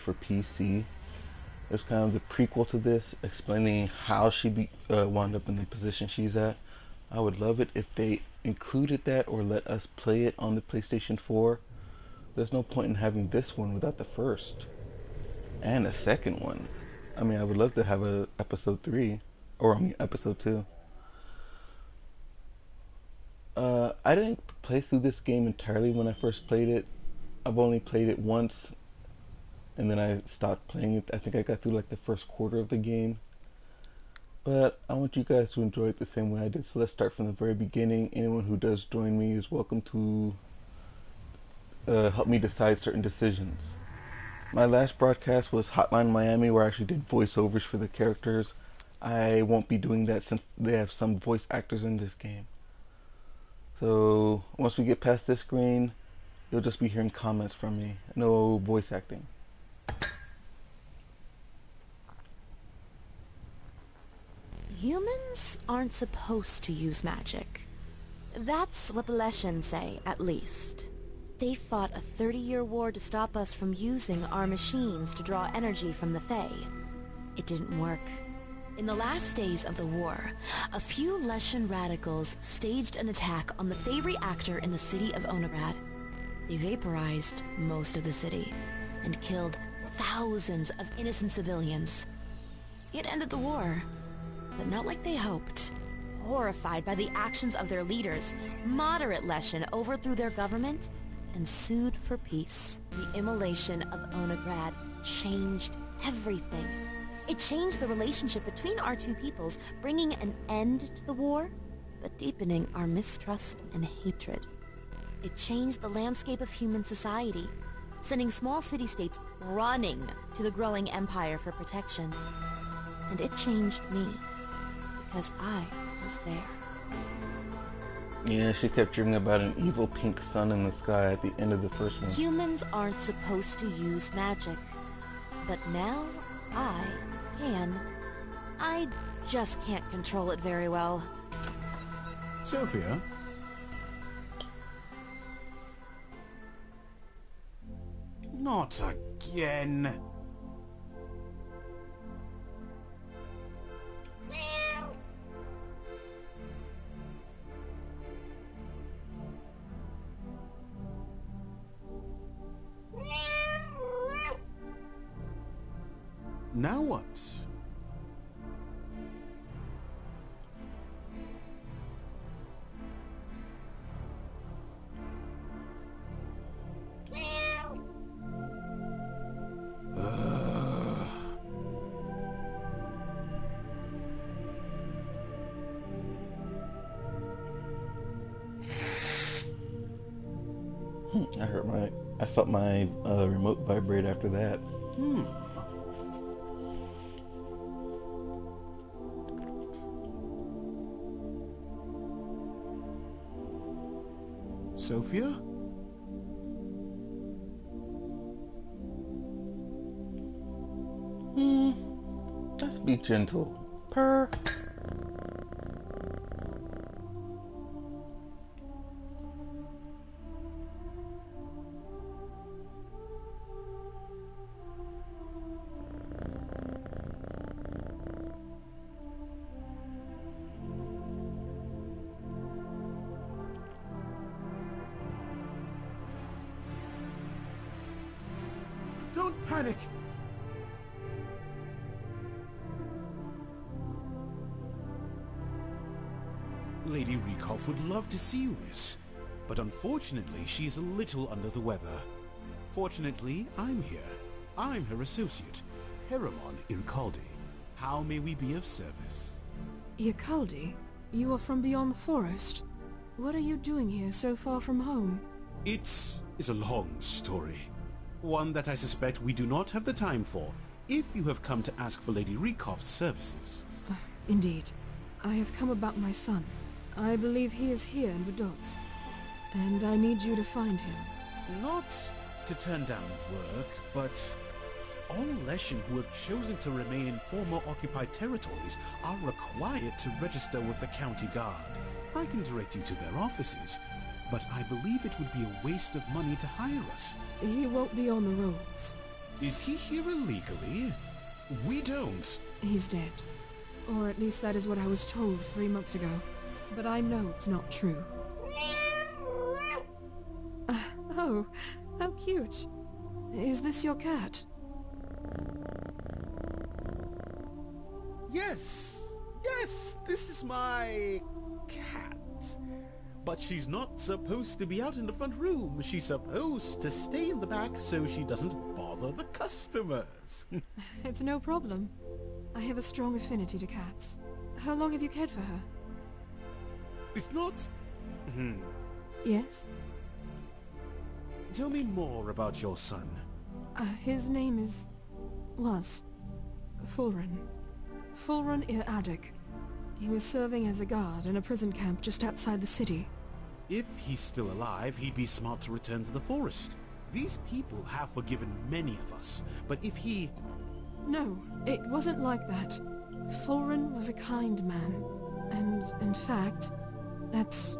for PC. It was kind of the prequel to this, explaining how she wound up in the position she's at. I would love it if they included that or let us play it on the PlayStation 4. There's no point in having this one without the first and a second one. I mean, I would love to have a episode 3, or I mean episode 2. I didn't play through this game entirely when I first played it. I've only played it once, and then I stopped playing it. I think I got through like the first quarter of the game. But I want you guys to enjoy it the same way I did, so let's start from the very beginning. Anyone who does join me is welcome to help me decide certain decisions. My last broadcast was Hotline Miami, where I actually did voiceovers for the characters. I won't be doing that since they have some voice actors in this game. So once we get past this screen, you'll just be hearing comments from me. No voice acting. Humans aren't supposed to use magic. That's what the Leshen say, at least. They fought a 30-year war to stop us from using our machines to draw energy from the Fae. It didn't work. In the last days of the war, a few Leshen radicals staged an attack on the Fae reactor in the city of Onagrad. They vaporized most of the city and killed thousands of innocent civilians. It ended the war, but not like they hoped. Horrified by the actions of their leaders, moderate Leshen overthrew their government and sued for peace. The immolation of Onagrad changed everything. It changed the relationship between our two peoples, bringing an end to the war, but deepening our mistrust and hatred. It changed the landscape of human society, sending small city-states running to the growing empire for protection. And it changed me, because I was there. Yeah, she kept dreaming about an evil pink sun in the sky at the end of the first one. Humans aren't supposed to use magic, but now I can. I just can't control it very well. Sophia? Not again. Now what? I felt my remote vibrate after that. Sophia? Let's be gentle. Purr. Don't panic! Lady Rieckhoff would love to see you, miss, but unfortunately she's a little under the weather. Fortunately, I'm here. I'm her associate, Paramon Irkaldi. How may we be of service? Irkaldi? You are from beyond the forest? What are you doing here so far from home? It is a long story. One that I suspect we do not have the time for, if you have come to ask for Lady Rieckhoff's services. Indeed. I have come about my son. I believe he is here in Verdotz, and I need you to find him. Not to turn down work, but all Leshen who have chosen to remain in former occupied territories are required to register with the county guard. I can direct you to their offices, but I believe it would be a waste of money to hire us. He won't be on the rolls. Is he here illegally? We don't. He's dead. Or at least that is what I was told 3 months ago. But I know it's not true. Oh, how cute. Is this your cat? Yes, this is my cat. But she's not supposed to be out in the front room. She's supposed to stay in the back so she doesn't bother the customers. It's no problem. I have a strong affinity to cats. How long have you cared for her? It's not... Yes? Tell me more about your son. His name was Fulren. Fulren Ir-Aduk. He was serving as a guard in a prison camp just outside the city. If he's still alive, he'd be smart to return to the forest. These people have forgiven many of us, but if he... No, it wasn't like that. Fulren was a kind man. And, in fact, that's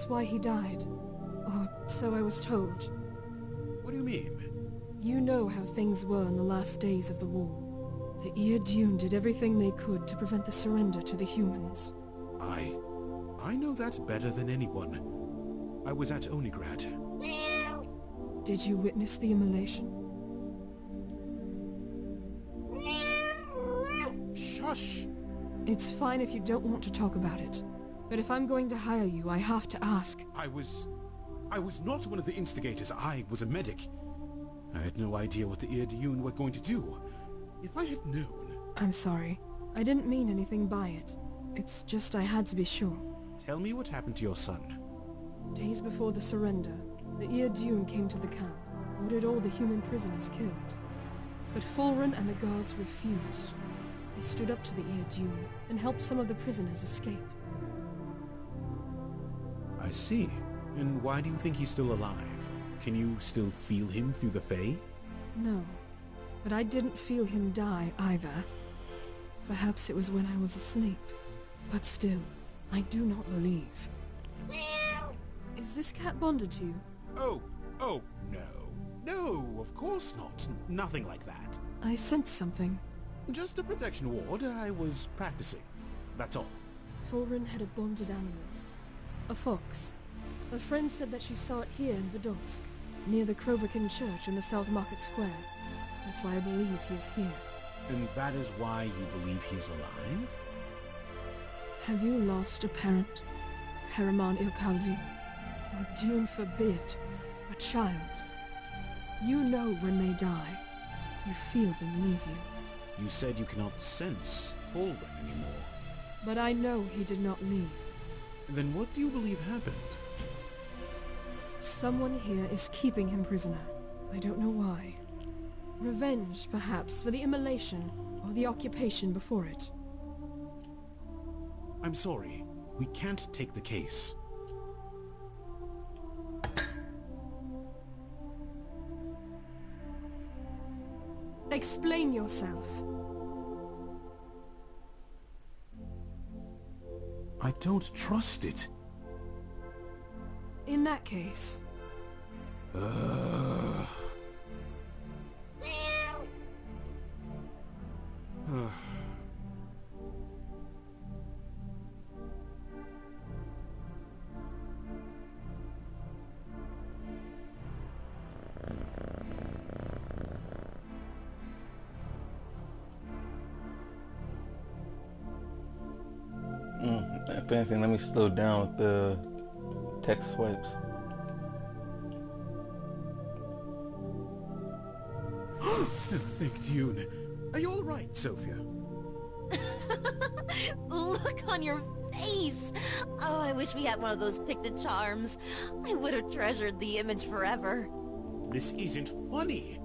why he died. Or so I was told. What do you mean? You know how things were in the last days of the war. The Ir-Dune did everything they could to prevent the surrender to the humans. I know that better than anyone. I was at Onigrad. Did you witness the immolation? Shush! It's fine if you don't want to talk about it. But if I'm going to hire you, I have to ask. I was not one of the instigators. I was a medic. I had no idea what the Ir-Dune were going to do. If I had known... I'm sorry. I didn't mean anything by it. It's just I had to be sure. Tell me what happened to your son. Days before the surrender, the Ir-Dune came to the camp, ordered all the human prisoners killed. But Fulren and the guards refused. They stood up to the Ir-Dune and helped some of the prisoners escape. I see. And why do you think he's still alive? Can you still feel him through the Fae? No, but I didn't feel him die either. Perhaps it was when I was asleep. But still, I do not believe. Is this cat bonded to you? Oh, no. No, of course not. Nothing like that. I sensed something. Just a protection ward. I was practicing. That's all. Fulren had a bonded animal. A fox. A friend said that she saw it here in Vidotsk, near the Krovikin Church in the South Market Square. That's why I believe he is here. And that is why you believe he's alive? Have you lost a parent, Heremon Ilkaldi? Or Dune forbid, a child? You know when they die. You feel them leave you. You said you cannot sense Fulren anymore. But I know he did not leave. Then what do you believe happened? Someone here is keeping him prisoner. I don't know why. Revenge, perhaps, for the immolation or the occupation before it. I'm sorry. We can't take the case. Explain yourself. I don't trust it. In that case... If anything, let me slow down with the text swipes. Thank Dune. Are you all right, Sophia? Look on your face! Oh, I wish we had one of those Picta charms. I would have treasured the image forever. This isn't funny.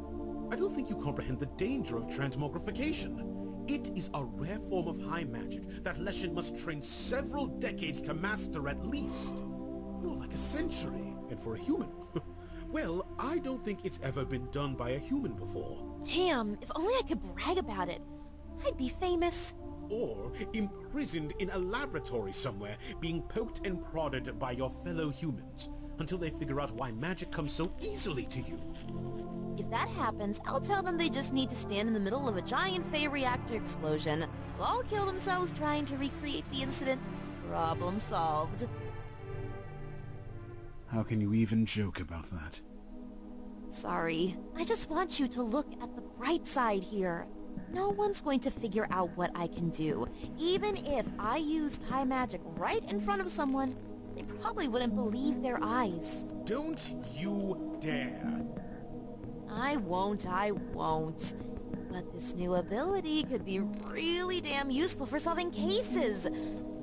I don't think you comprehend the danger of transmogrification. It is a rare form of high magic that Leshen must train several decades to master at least. More like a century. And for a human, well, I don't think it's ever been done by a human before. Damn, if only I could brag about it. I'd be famous. Or imprisoned in a laboratory somewhere, being poked and prodded by your fellow humans, until they figure out why magic comes so easily to you. If that happens, I'll tell them they just need to stand in the middle of a giant Fey reactor explosion. They'll all kill themselves trying to recreate the incident. Problem solved. How can you even joke about that? Sorry. I just want you to look at the bright side here. No one's going to figure out what I can do. Even if I used high magic right in front of someone, they probably wouldn't believe their eyes. Don't you dare! I won't. But this new ability could be really damn useful for solving cases.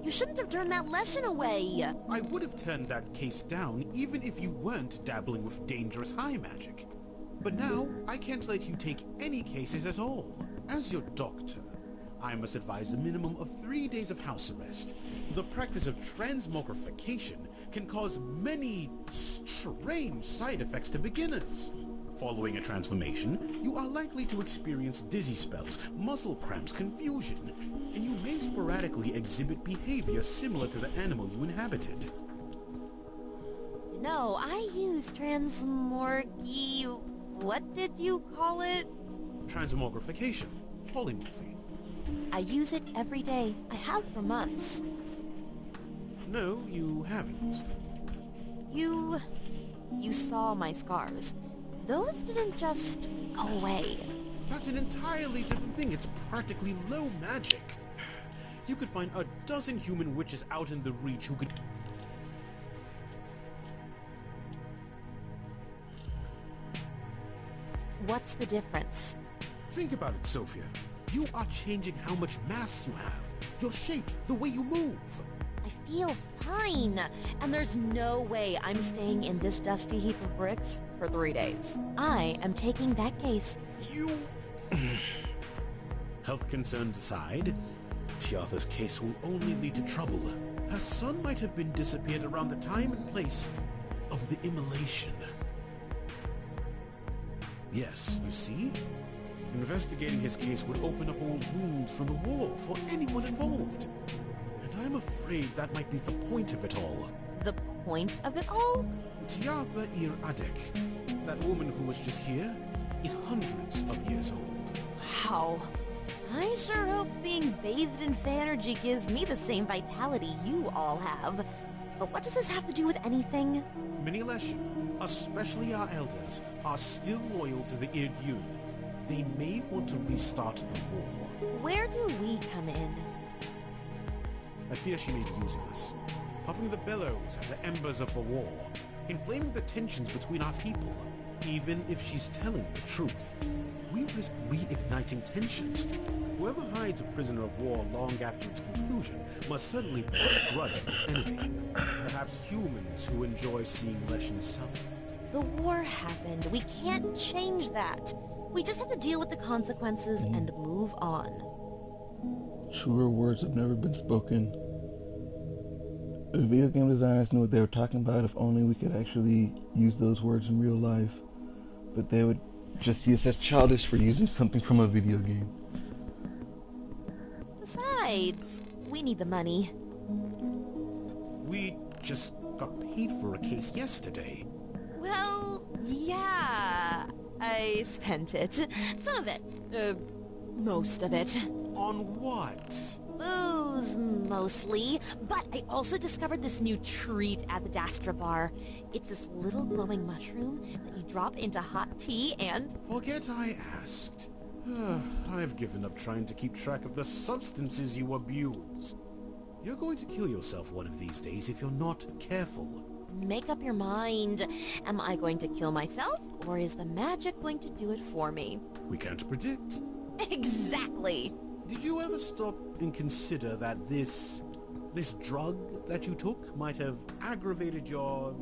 You shouldn't have turned that lesson away. I would have turned that case down even if you weren't dabbling with dangerous high magic. But now, I can't let you take any cases at all. As your doctor, I must advise a minimum of 3 days of house arrest. The practice of transmogrification can cause many strange side effects to beginners. Following a transformation, you are likely to experience dizzy spells, muscle cramps, confusion, and you may sporadically exhibit behavior similar to the animal you inhabited. No, I use what did you call it? Transmogrification. Polymorphy. I use it every day. I have for months. No, you haven't. You saw my scars. Those didn't just go away. That's an entirely different thing. It's practically low magic. You could find a dozen human witches out in the Reach who could... What's the difference? Think about it, Sophia. You are changing how much mass you have. Your shape, the way you move. I feel fine. And there's no way I'm staying in this dusty heap of bricks for 3 days. I am taking that case. You... Health concerns aside, Tiatha's case will only lead to trouble. Her son might have been disappeared around the time and place of the immolation. Yes, you see? Investigating his case would open up old wounds from the war for anyone involved. And I'm afraid that might be the point of it all. The point of it all? Tiatha Ir Adek, that woman who was just here, is hundreds of years old. Wow. I sure hope being bathed in Fey energy gives me the same vitality you all have. But what does this have to do with anything? Many Leshen, especially our elders, are still loyal to the Irdun. They may want to restart the war. Where do we come in? I fear she may be using us, puffing the bellows at the embers of the war, inflaming the tensions between our people. Even if she's telling the truth, we risk reigniting tensions. Whoever hides a prisoner of war long after its conclusion must certainly bear a grudge of his enemy. Perhaps humans who enjoy seeing Leshen suffer. The war happened. We can't change that. We just have to deal with the consequences and move on. Truer words have never been spoken. The video game designers knew what they were talking about if only we could actually use those words in real life. But they would just see us as childish for using something from a video game. Besides, we need the money. We just got paid for a case yesterday. Well, yeah. I spent it. Some of it. Most of it. On what? Booze, mostly. But I also discovered this new treat at the Dastra bar. It's this little glowing mushroom that you drop into hot tea and... Forget I asked. I've given up trying to keep track of the substances you abuse. You're going to kill yourself one of these days if you're not careful. Make up your mind. Am I going to kill myself, or is the magic going to do it for me? We can't predict. Exactly! Did you ever stop and consider that this drug that you took might have aggravated your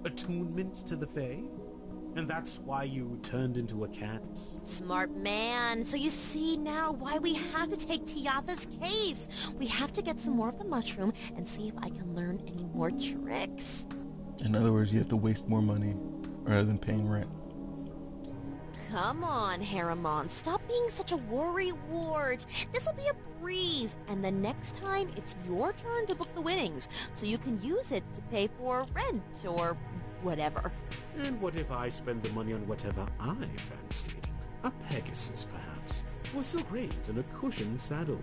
attunement to the Fae? And that's why you turned into a cat? Smart man. So you see now why we have to take Tiatha's case. We have to get some more of the mushroom and see if I can learn any more tricks. In other words, you have to waste more money rather than paying rent. Come on, Harriman. Stop being such a worrywart. This will be a breeze. And the next time, it's your turn to book the winnings, so you can use it to pay for rent or Whatever. And what if I spend the money on whatever I fancy? A Pegasus, perhaps? Or silk reins and a cushioned saddle?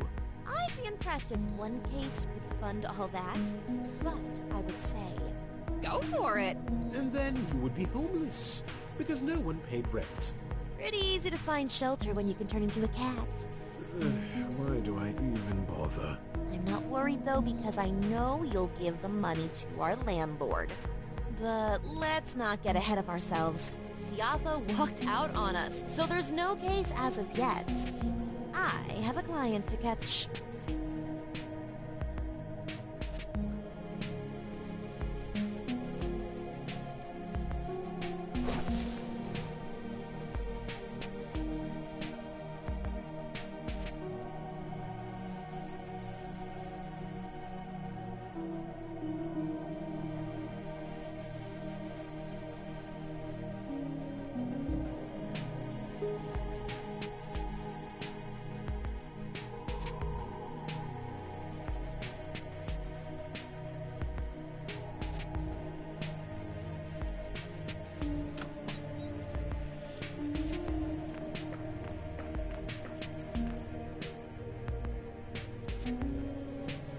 I'd be impressed if one case could fund all that. But I would say, go for it. And then you would be homeless, because no one paid rent. Pretty easy to find shelter when you can turn into a cat. Why do I even bother? I'm not worried though, because I know you'll give the money to our landlord. But let's not get ahead of ourselves. Tiatha walked out on us, so there's no case as of yet. I have a client to catch.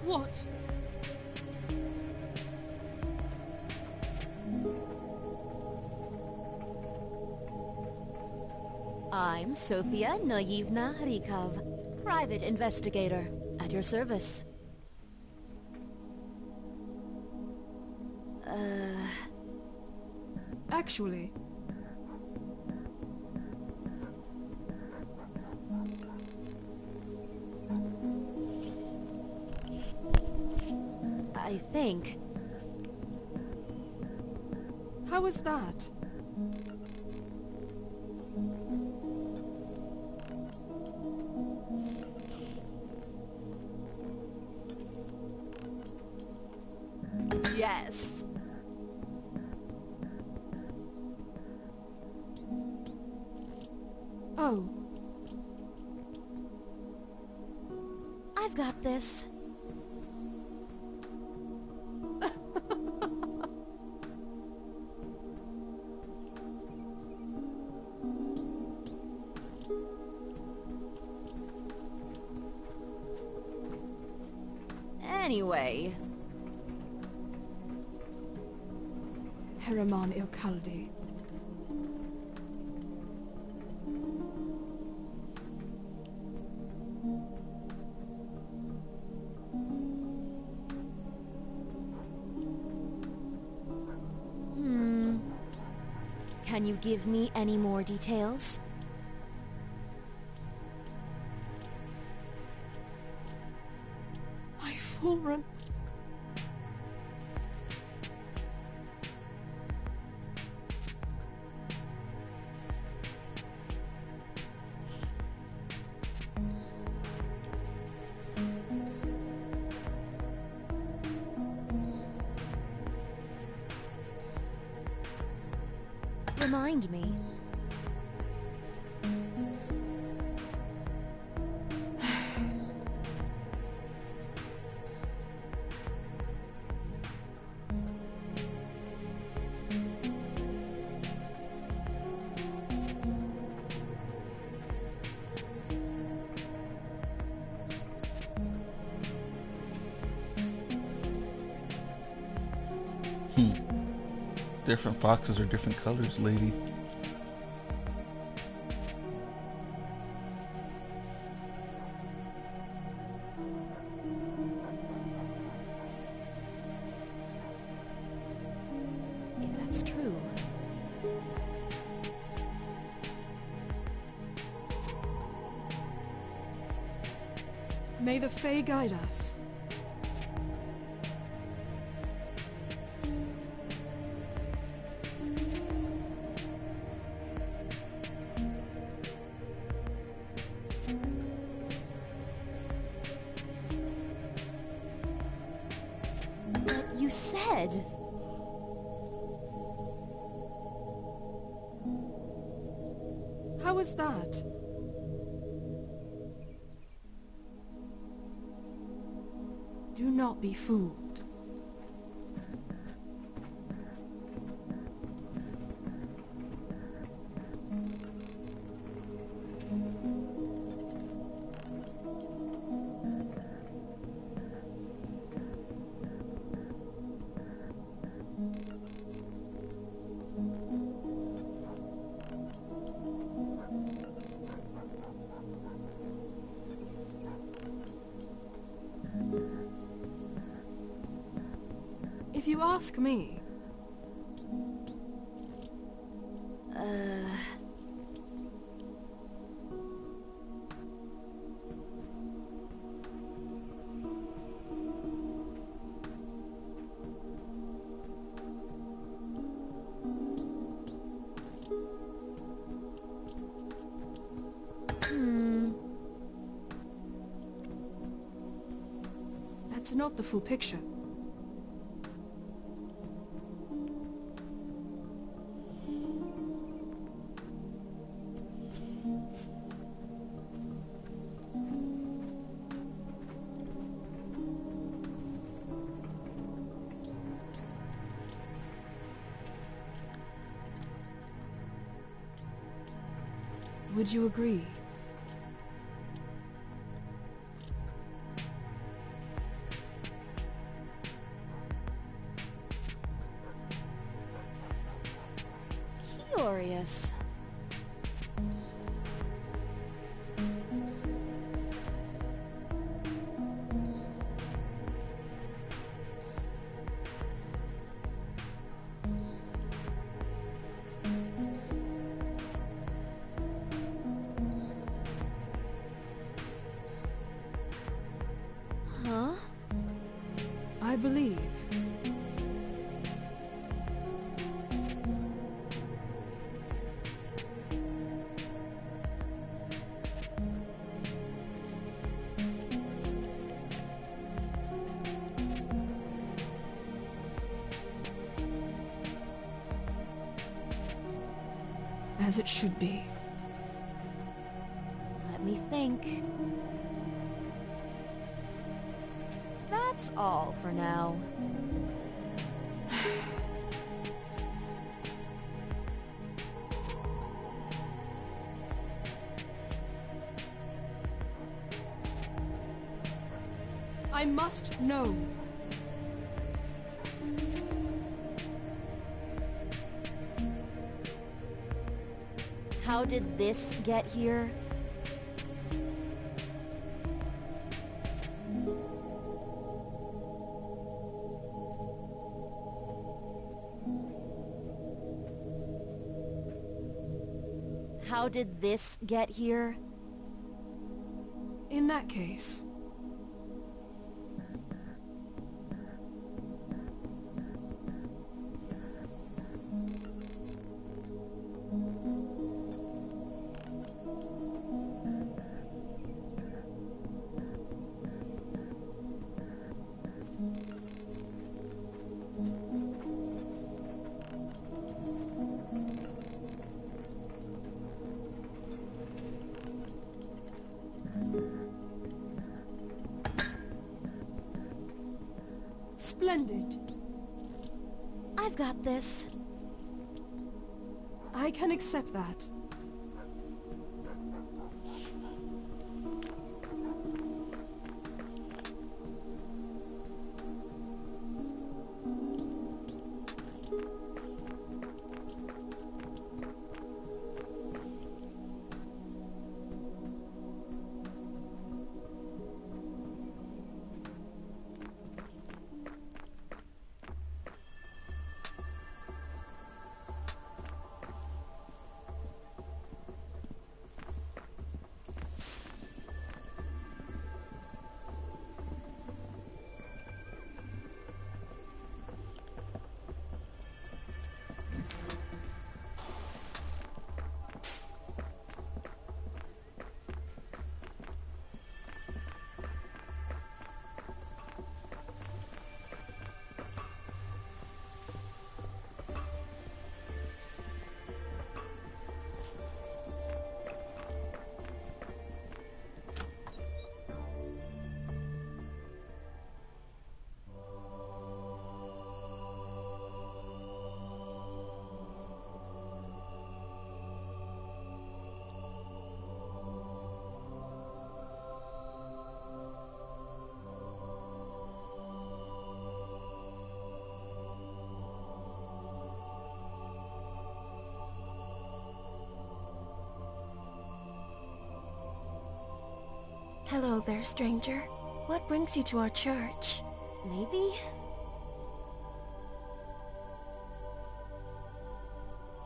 What? I'm Sofia Naivna Rykov, private investigator, at your service. Actually, I think. how was that? Yes. Oh, I've got this. Anyway, Heraman Ilkaldi. can you give me any more details? My Fulren. Remind me. Different foxes are different colors, lady. If that's true. May the Fae guide us. But you said... How was that? Do not be fooled. you ask me. That's not the full picture. Would you agree? Curious. Huh? I believe. As it should be. Let me think. That's all for now. I must know. How did this get here? How did this get here? In that case... Splendid. I've got this. I can accept that. Hello there, stranger. What brings you to our church? Maybe?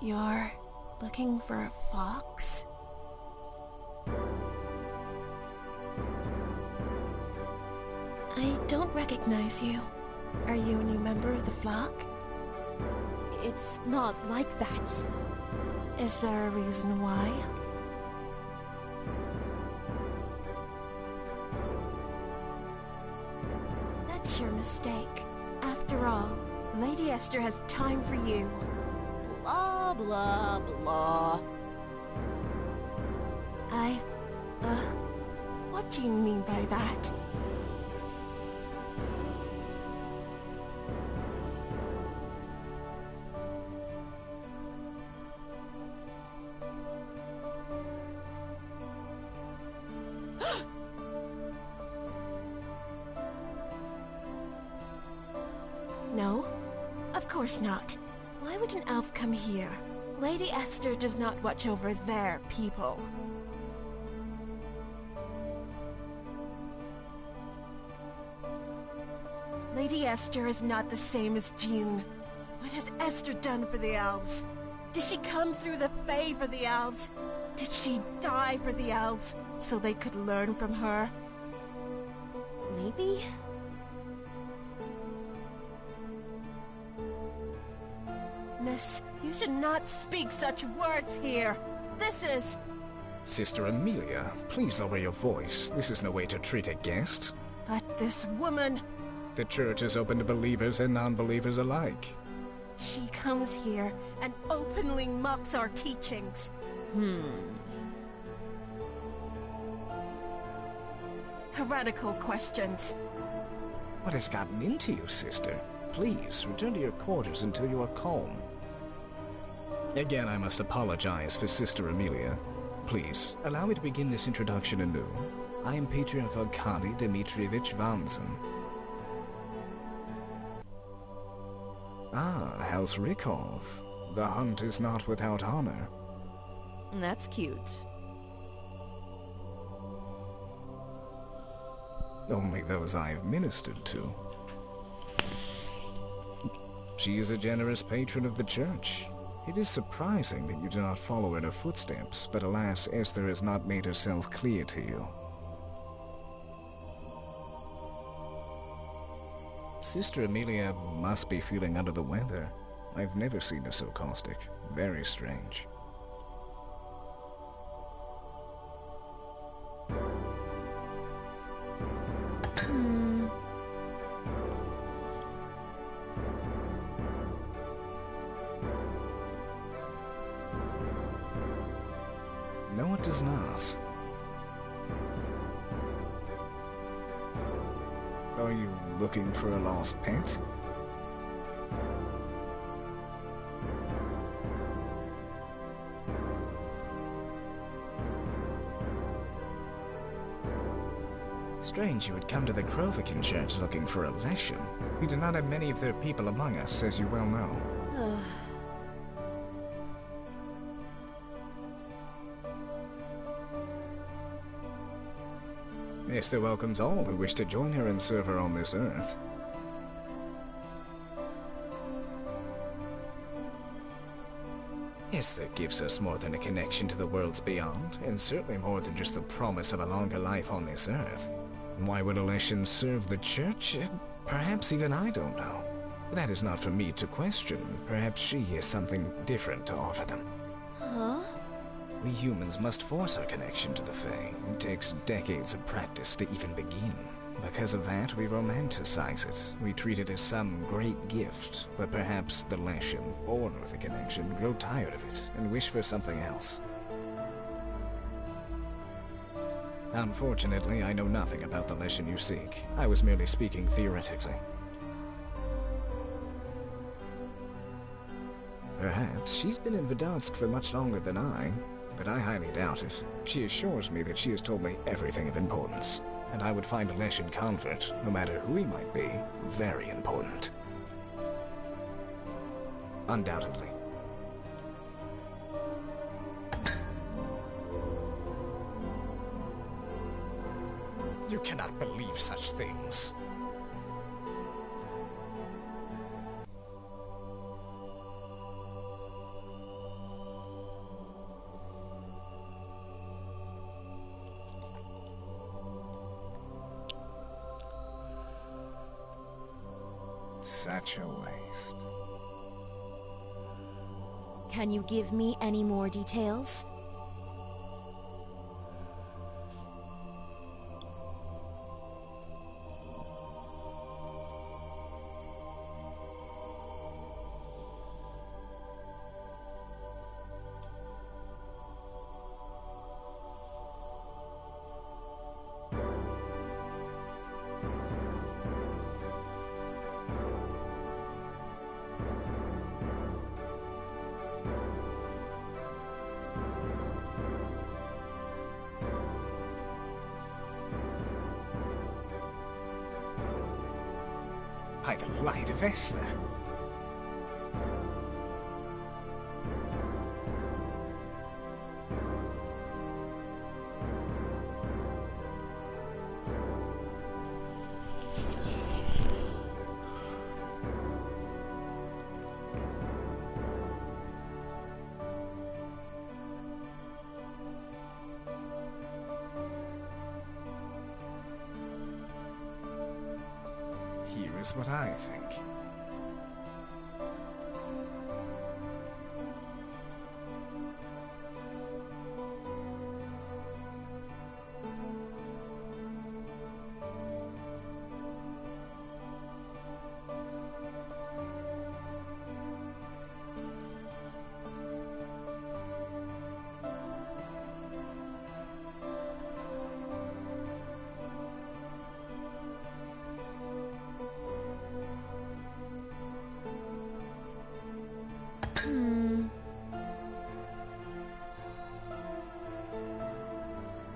You're looking for a fox? I don't recognize you. Are you a new member of the flock? It's not like that. Is there a reason why? That's your mistake. After all, Lady Esther has time for you. Blah, blah, blah. What do you mean by that? No, of course not. Why would an elf come here? Lady Esther does not watch over their people. Lady Esther is not the same as June. What has Esther done for the elves? Did she come through the Fae for the elves? Did she die for the elves so they could learn from her? Maybe? Miss, you should not speak such words here. This is... Sister Amelia, please lower your voice. This is no way to treat a guest. But this woman... The church is open to believers and non-believers alike. She comes here and openly mocks our teachings. Heretical questions. What has gotten into you, sister? Please, return to your quarters until you are calm. Again, I must apologize for Sister Amelia. Please, allow me to begin this introduction anew. I am Patriarch Arkady Dmitrievich Vanzen. Ah, House Rykov. The hunt is not without honor. That's cute. Only those I have ministered to. She is a generous patron of the church. It is surprising that you do not follow in her footsteps, but alas, Esther has not made herself clear to you. Sister Amelia must be feeling under the weather. I've never seen her so caustic. Very strange. No, it does not. Are you looking for a lost pet? Strange you would come to the Krovikin Church looking for a Leshen. We do not have many of their people among us, as you well know. Esther welcomes all who wish to join her and serve her on this earth. Esther gives us more than a connection to the worlds beyond, and certainly more than just the promise of a longer life on this earth. Why would a Leshen serve the church? Perhaps even I don't know. That is not for me to question. Perhaps she has something different to offer them. Huh? We humans must force our connection to the Fae. It takes decades of practice to even begin. Because of that, we romanticize it. We treat it as some great gift, but perhaps the Leshen, born with a connection, grow tired of it and wish for something else. Unfortunately, I know nothing about the Leshen you seek. I was merely speaking theoretically. Perhaps she's been in Verdansk for much longer than I, but I highly doubt it. She assures me that she has told me everything of importance, and I would find a Leshen convert, no matter who he might be, very important. Undoubtedly. You cannot believe such things. Such a waste. Can you give me any more details? By the light of Esther. Here is what I think.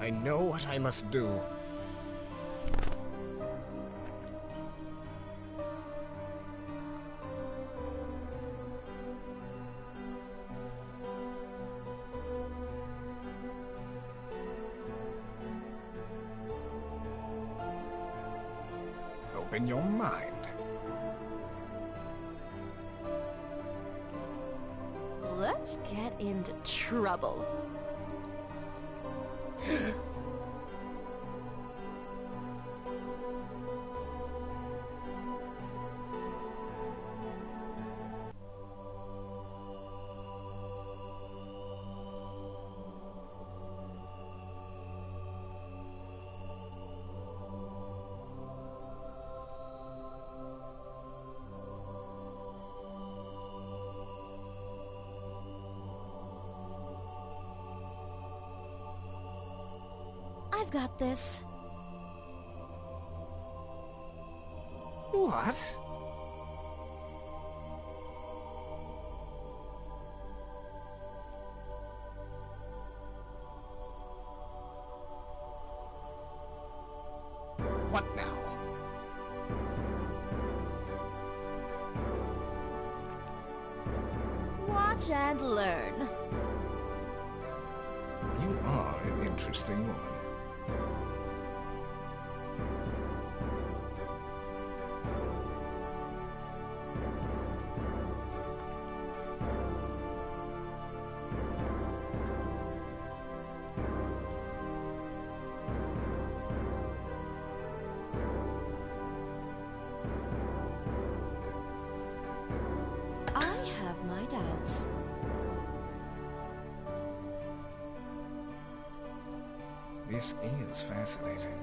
I know what I must do. Open your mind. Let's get into trouble. I've got this. What? What now? Watch and learn. You are an interesting woman. I have my doubts. This is fascinating.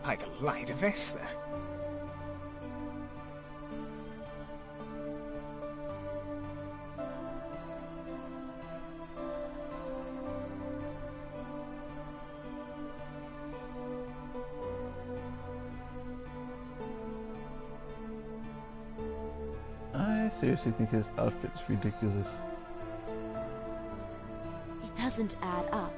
By the light of Esther. I seriously think his outfit's ridiculous. It doesn't add up.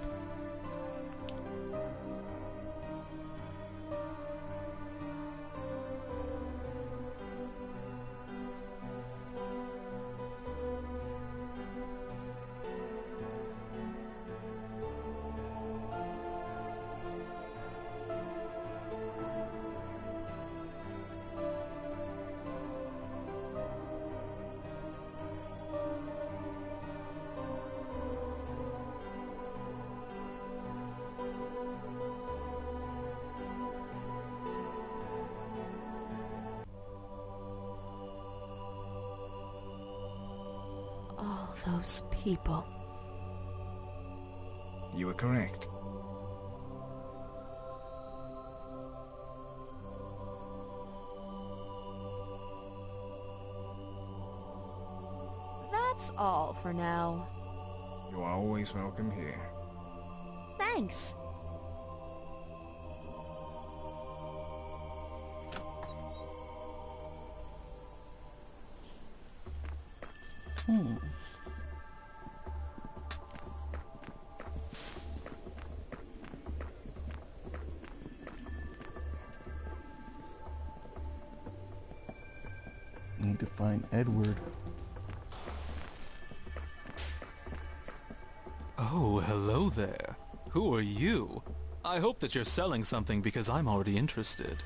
those people. You were correct. That's all for now. You are always welcome here. Thanks. Need to find Edward. Oh, hello there. Who are you? I hope that you're selling something because I'm already interested.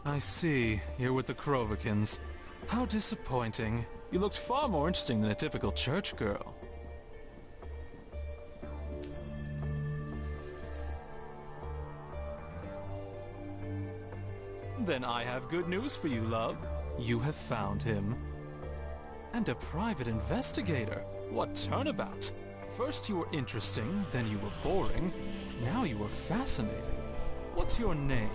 I see. You're with the Krovikins. How disappointing. You looked far more interesting than a typical church girl. Then I have good news for you, love. You have found him. And a private investigator. What turnabout. First you were interesting, then you were boring. Now you are fascinating. What's your name?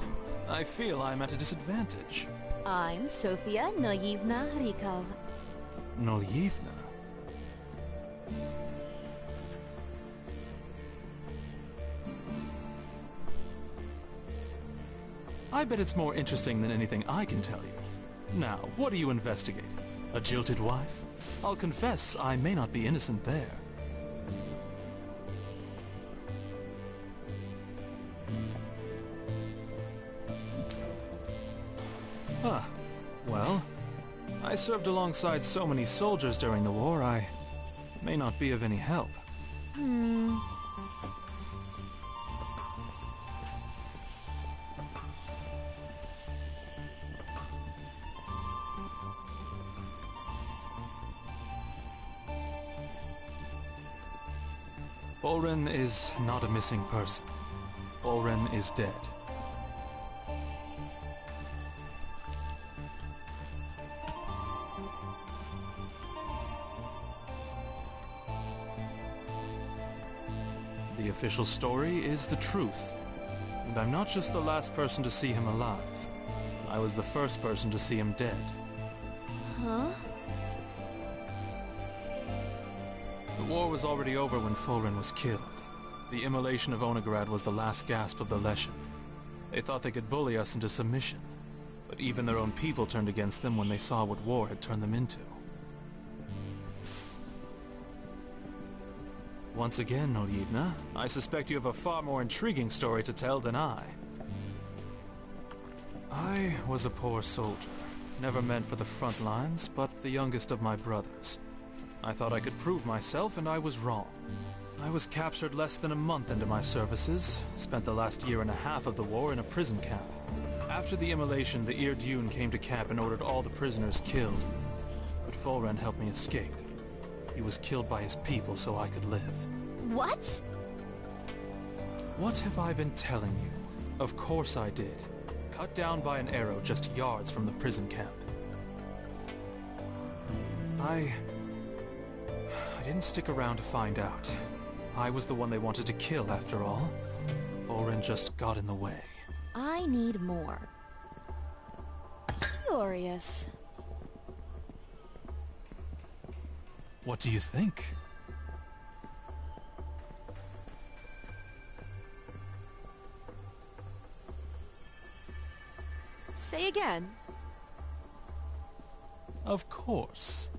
I feel I'm at a disadvantage. I'm Sofia Noyevna Rykov. Nolyevna. I bet it's more interesting than anything I can tell you. Now, what are you investigating? A jilted wife? I'll confess, I may not be innocent there. Ah, well, I served alongside so many soldiers during the war, I may not be of any help. Fulren is not a missing person. Fulren is dead. The official story is the truth. And I'm not just the last person to see him alive. I was the first person to see him dead. Huh? The war was already over when Fulren was killed. The immolation of Onograd was the last gasp of the Leshen. They thought they could bully us into submission. But even their own people turned against them when they saw what war had turned them into. Once again, Nolyevna, I suspect you have a far more intriguing story to tell than I. I was a poor soldier, never meant for the front lines, but the youngest of my brothers. I thought I could prove myself, and I was wrong. I was captured less than a month into my services, spent the last year and a half of the war in a prison camp. After the immolation, the Irdun came to camp and ordered all the prisoners killed. But Fulren helped me escape. He was killed by his people so I could live. What? What have I been telling you? Of course I did. Cut down by an arrow just yards from the prison camp. I didn't stick around to find out. I was the one they wanted to kill, after all. Fulren just got in the way. I need more. Curious. What do you think? Say again. Of course.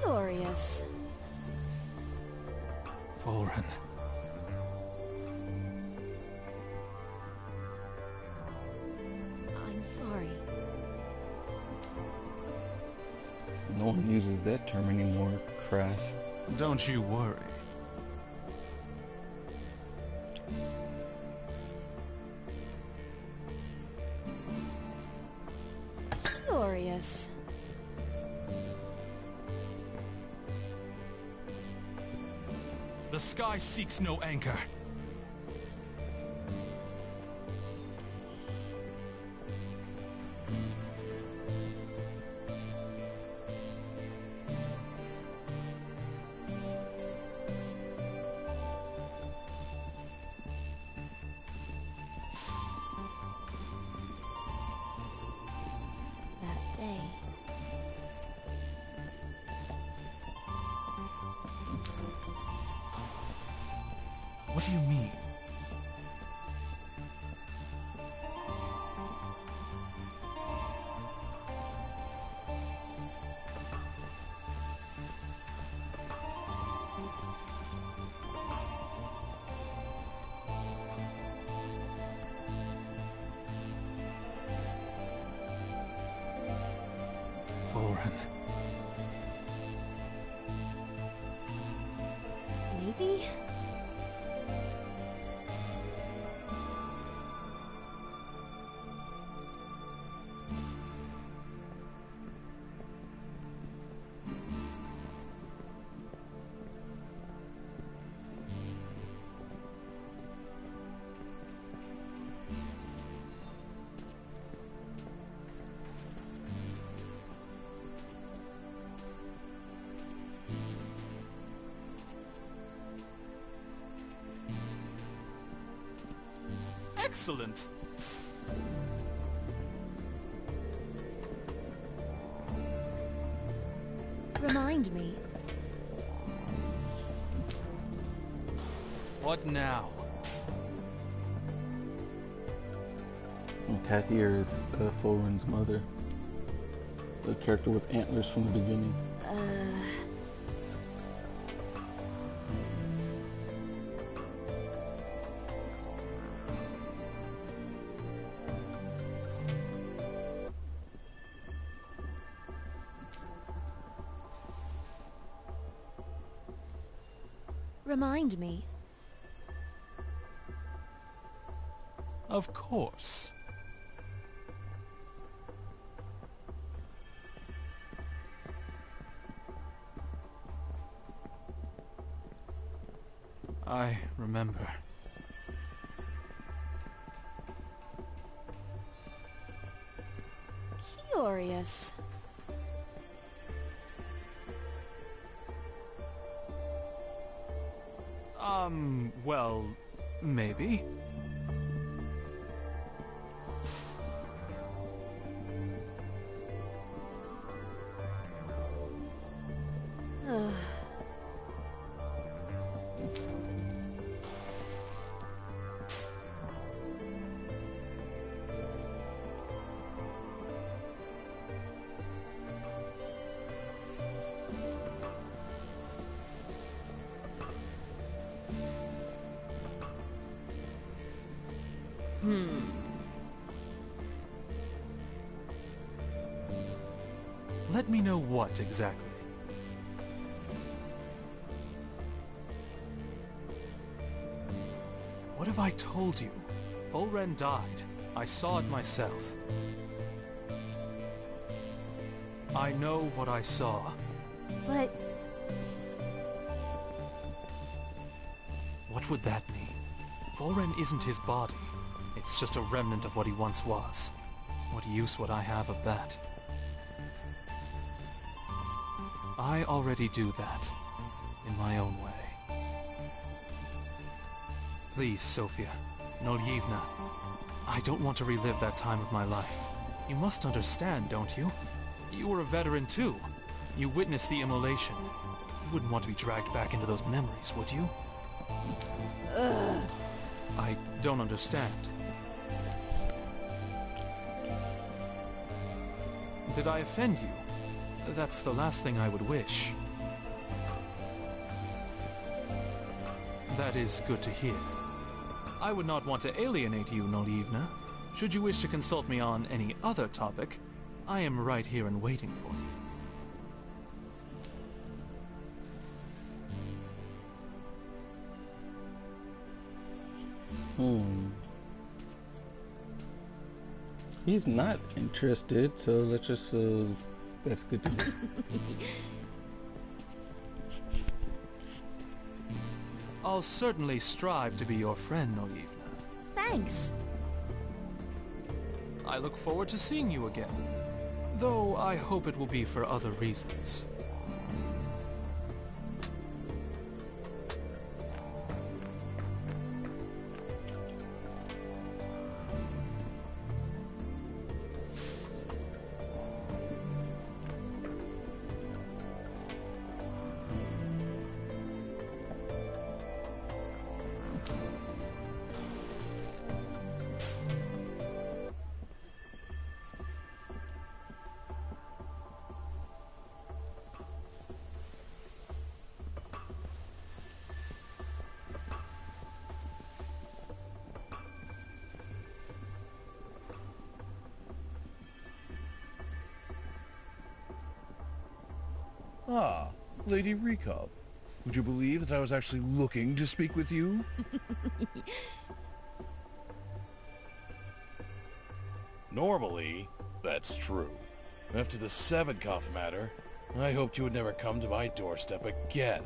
Curious. Fulren. I'm sorry. No one uses that term anymore, crass. Don't you worry. Curious. The sky seeks no anchor. That day. What do you mean? Foran. Maybe? Excellent! Remind me. What now? And Kathier is Foran's mother. The character with antlers from the beginning. Remind me. Of course. I remember. Curious. Well, maybe. Let me know what exactly. What have I told you? Foran died. I saw it myself. I know what I saw. But What would that mean? Foran isn't his body. It's just a remnant of what he once was. What use would I have of that? I already do that, in my own way. Please, Sophia, Nolyevna, I don't want to relive that time of my life. You must understand, don't you? You were a veteran too. You witnessed the immolation. You wouldn't want to be dragged back into those memories, would you? I don't understand. Did I offend you? That's the last thing I would wish. That is good to hear. I would not want to alienate you, Nolyevna. Should you wish to consult me on any other topic, I am right here and waiting for you. Hmm. He's not interested, so let's just, that's good to know. I'll certainly strive to be your friend, Olivna. Thanks. I look forward to seeing you again. Though I hope it will be for other reasons. Ah, Lady Rykov. Would you believe that I was actually looking to speak with you? Normally, that's true. After the Sevenkov matter, I hoped you would never come to my doorstep again.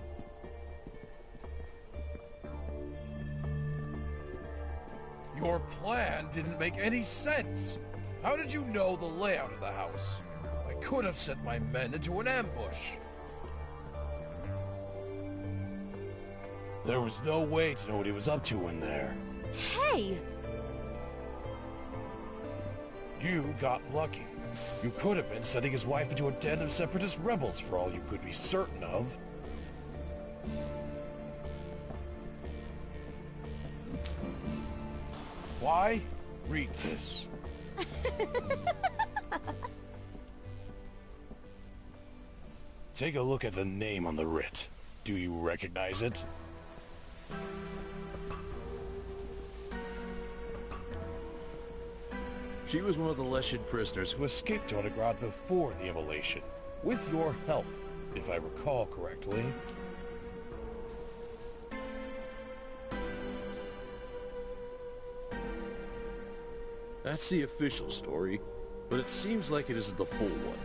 Your plan didn't make any sense. How did you know the layout of the house? I could have sent my men into an ambush. There was no way to know what he was up to in there. Hey! You got lucky. You could have been sending his wife into a den of separatist rebels for all you could be certain of. Why? Read this. Take a look at the name on the writ. Do you recognize it? She was one of the Leshen prisoners who escaped Onegrad before the immolation, with your help, if I recall correctly. That's the official story, but it seems like it isn't the full one.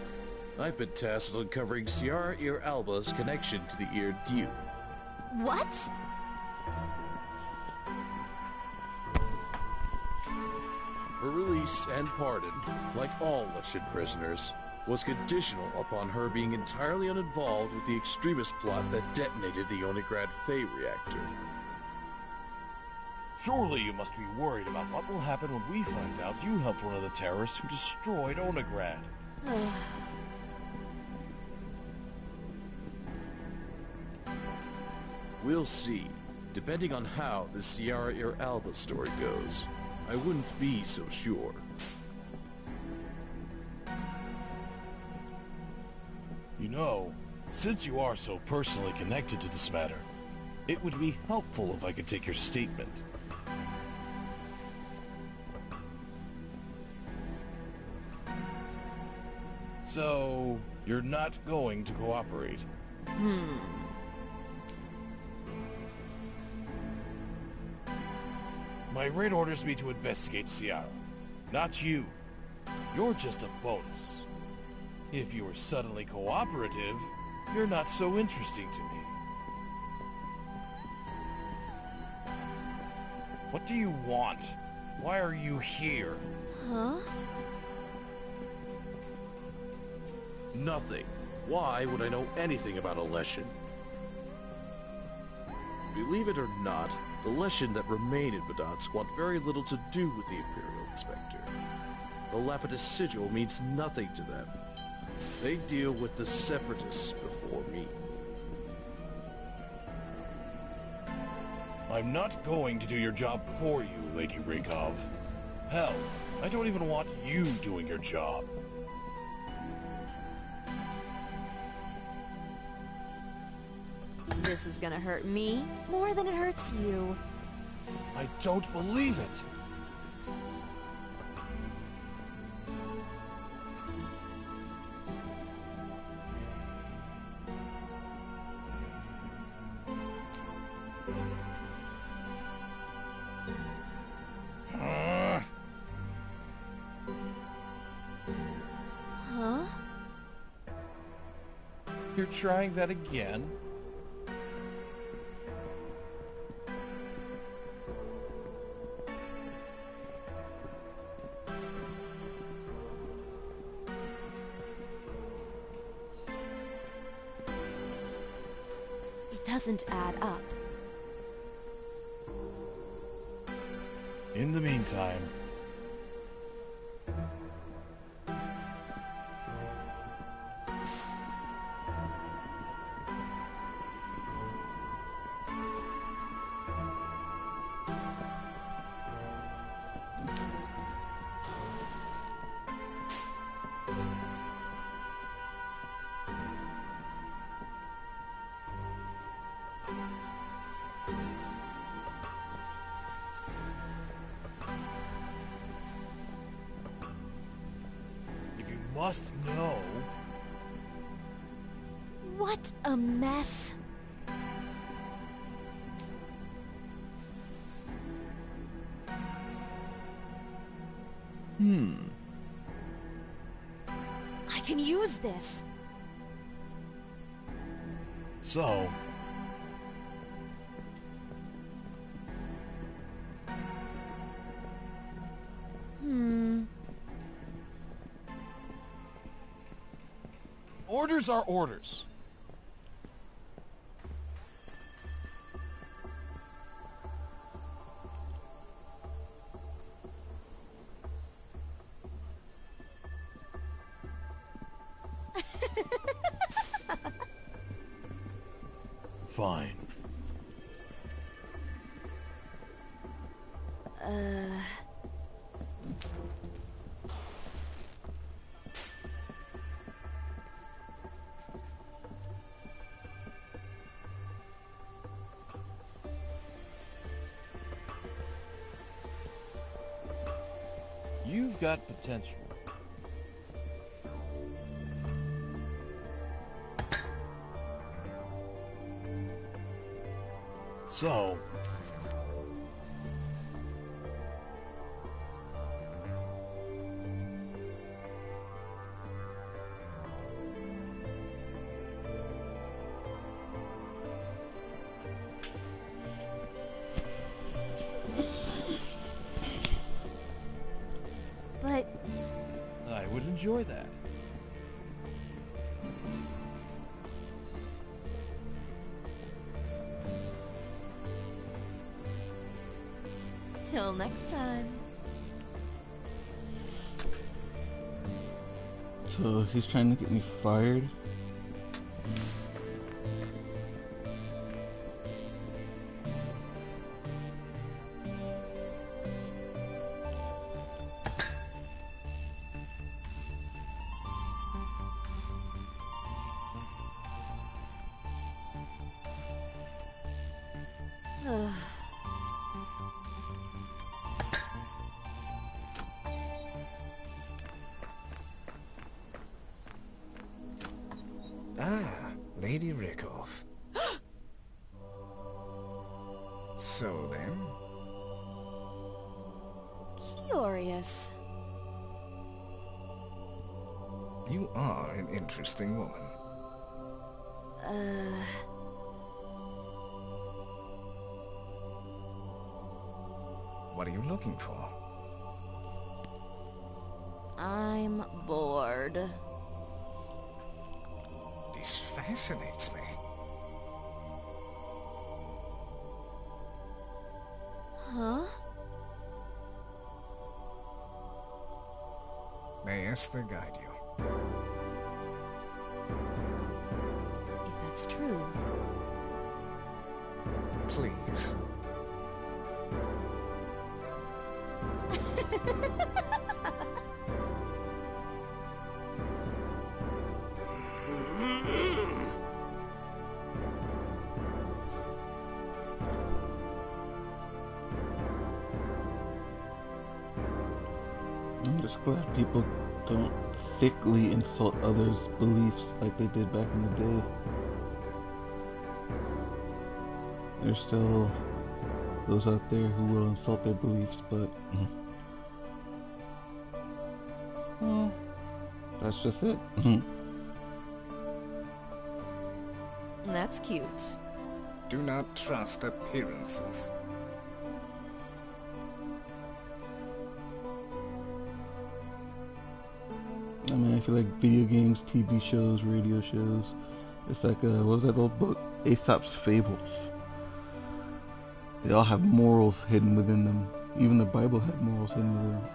I've been tasked with uncovering Ciara Ir Alba's connection to the Ir Diu. What? Her release and pardon, like all Leshen prisoners, was conditional upon her being entirely uninvolved with the extremist plot that detonated the Onegrad Fae reactor. Surely you must be worried about what will happen when we find out you helped one of the terrorists who destroyed Onegrad. We'll see, depending on how the Ciara Ir Alba story goes. I wouldn't be so sure. You know, since you are so personally connected to this matter, it would be helpful if I could take your statement. So, you're not going to cooperate? My raid orders me to investigate Ciara, not you. You're just a bonus. If you were suddenly cooperative, you're not so interesting to me. What do you want? Why are you here? Huh? Nothing. Why would I know anything about a Leshen? Believe it or not, the Leshen that remain in Verdansk want very little to do with the Imperial Inspector. The Lapidus sigil means nothing to them. They deal with the Separatists before me. I'm not going to do your job for you, Lady Rykov. Hell, I don't even want you doing your job. This is gonna hurt me more than it hurts you. I don't believe it. You're trying that again? It doesn't add up. In the meantime... must know. What a mess. I can use this. So... Orders are orders. Fine. You've got potential. So... But... I would enjoy that. Till next time. So he's trying to get me fired. Lady Rickoff. So then? Curious. You are an interesting woman. What are you looking for? I'm bored. This fascinates me. Huh? May Esther guide you. If that's true. Please. I'm just glad people don't thickly insult others' beliefs like they did back in the day. There's still those out there who will insult their beliefs, but well, that's just it. That's cute. Do not trust appearances. I mean, I feel like video games, TV shows, radio shows. It's like, what was that old book? Aesop's Fables. They all have morals hidden within them. Even the Bible had morals hidden within them.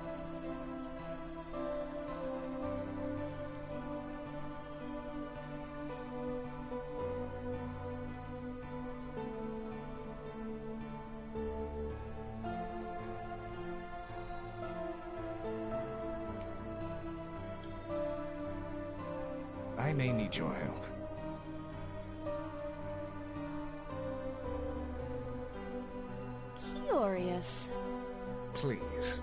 I may need your help. Curious. Please.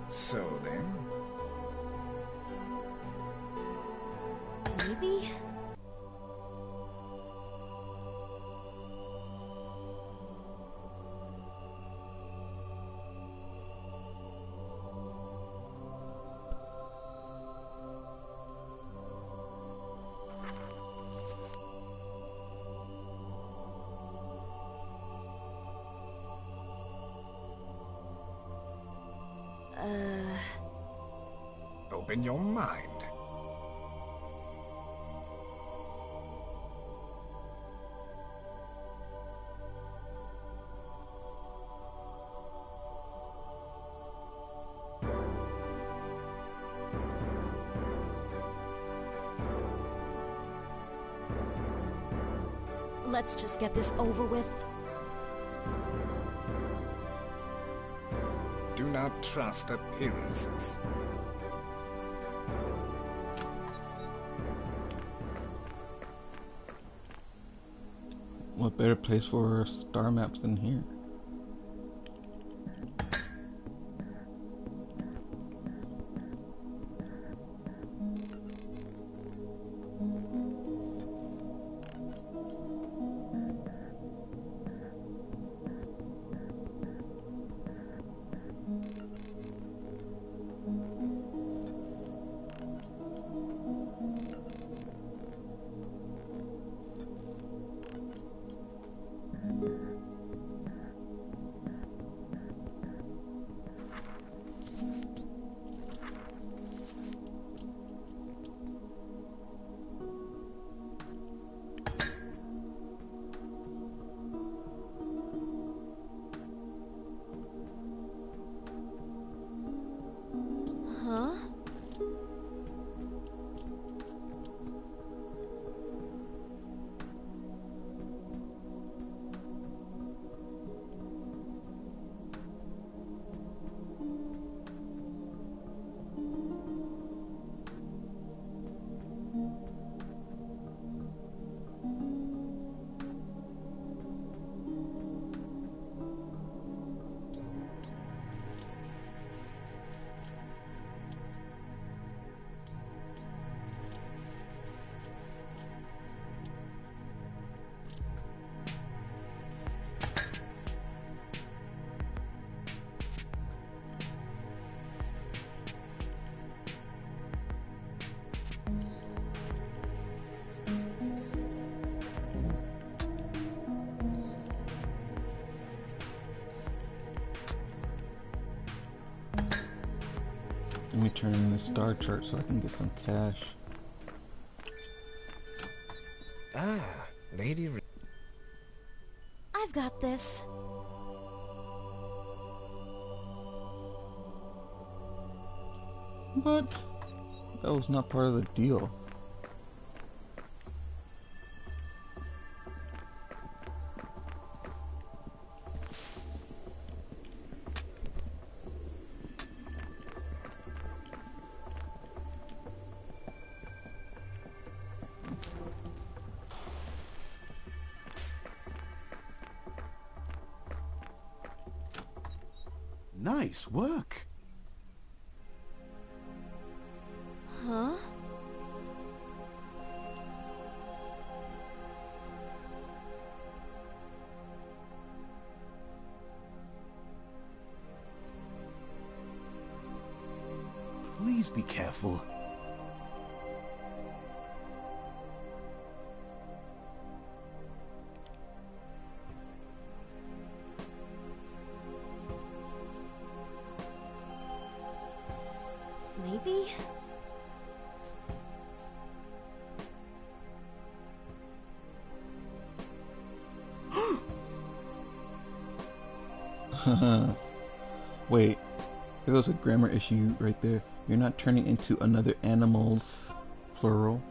So then? Maybe? Open your mind. Let's just get this over with. Do not trust appearances. What better place for star maps than here? Huh? Let me turn in the star chart so I can get some cash. Ah, Lady I've got this. But that was not part of the deal. Nice work. Huh? Please be careful. Maybe? Wait, there goes a grammar issue right there. You're not turning into another animals, plural.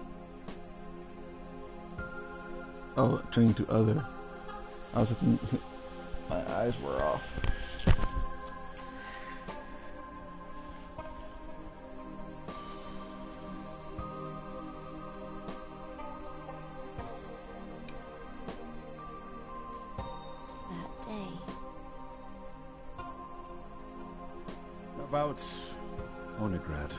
Oh, turning into other. I was thinking, my eyes were off. That day. About Onigrad.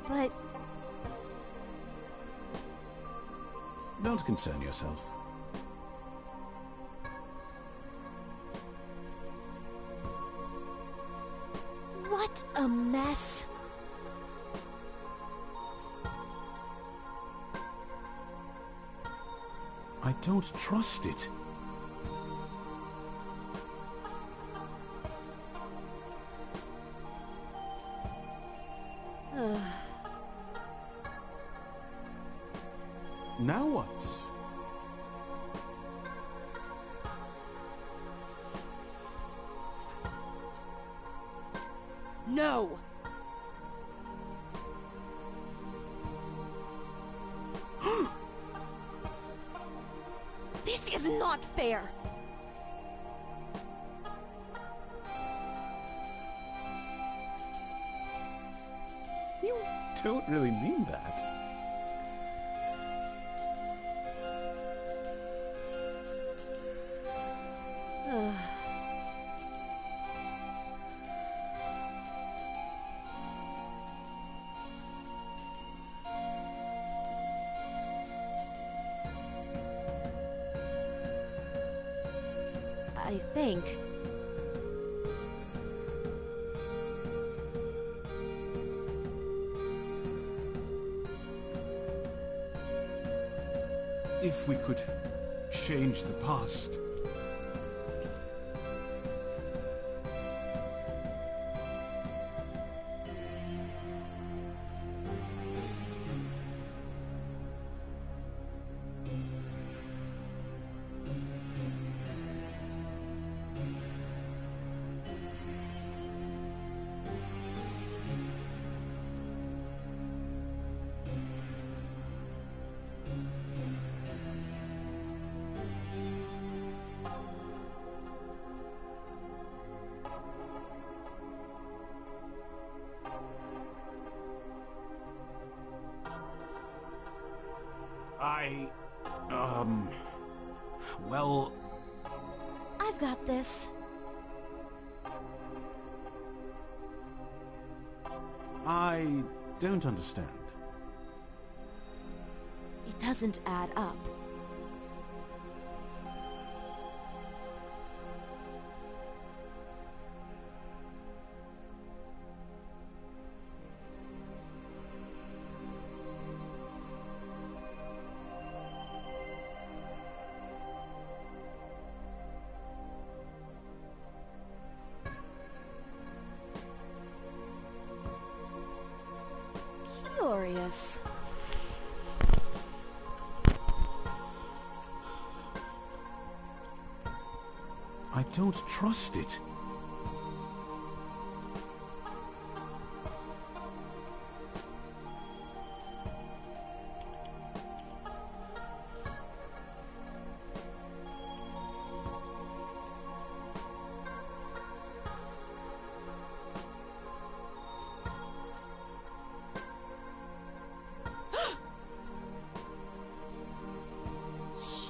But Don't concern yourself. what a mess. I don't trust it. Now what? No! This is not fair! You don't really mean that. I think... If we could change the past. Well, I've got this. I don't understand. It doesn't add up. Curious. I don't trust it.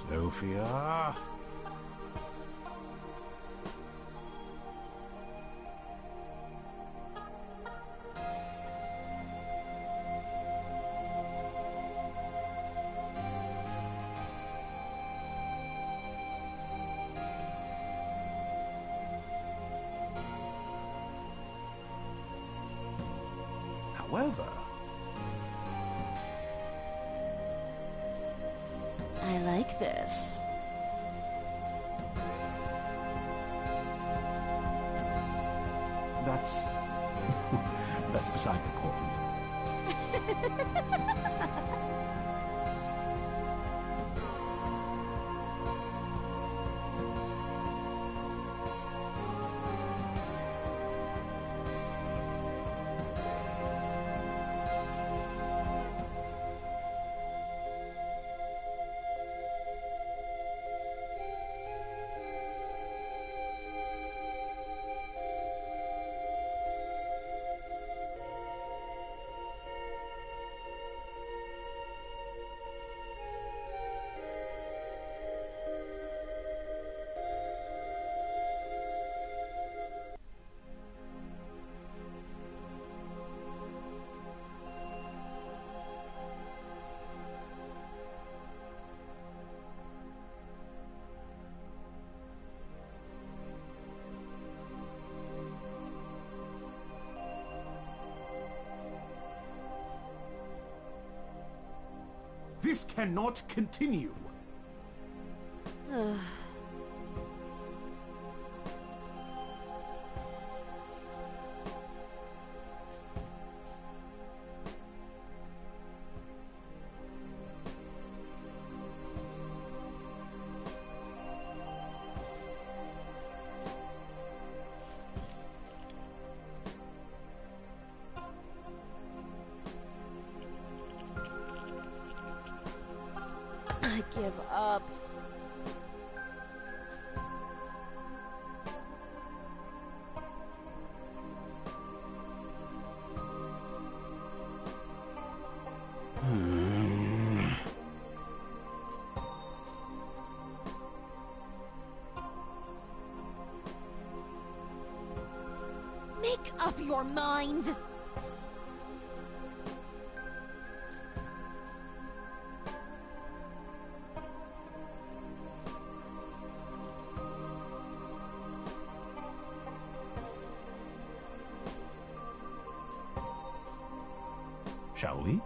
Sophia. However... I like this. That's... that's beside the point. This cannot continue! I give up. Make up your mind! Shall we?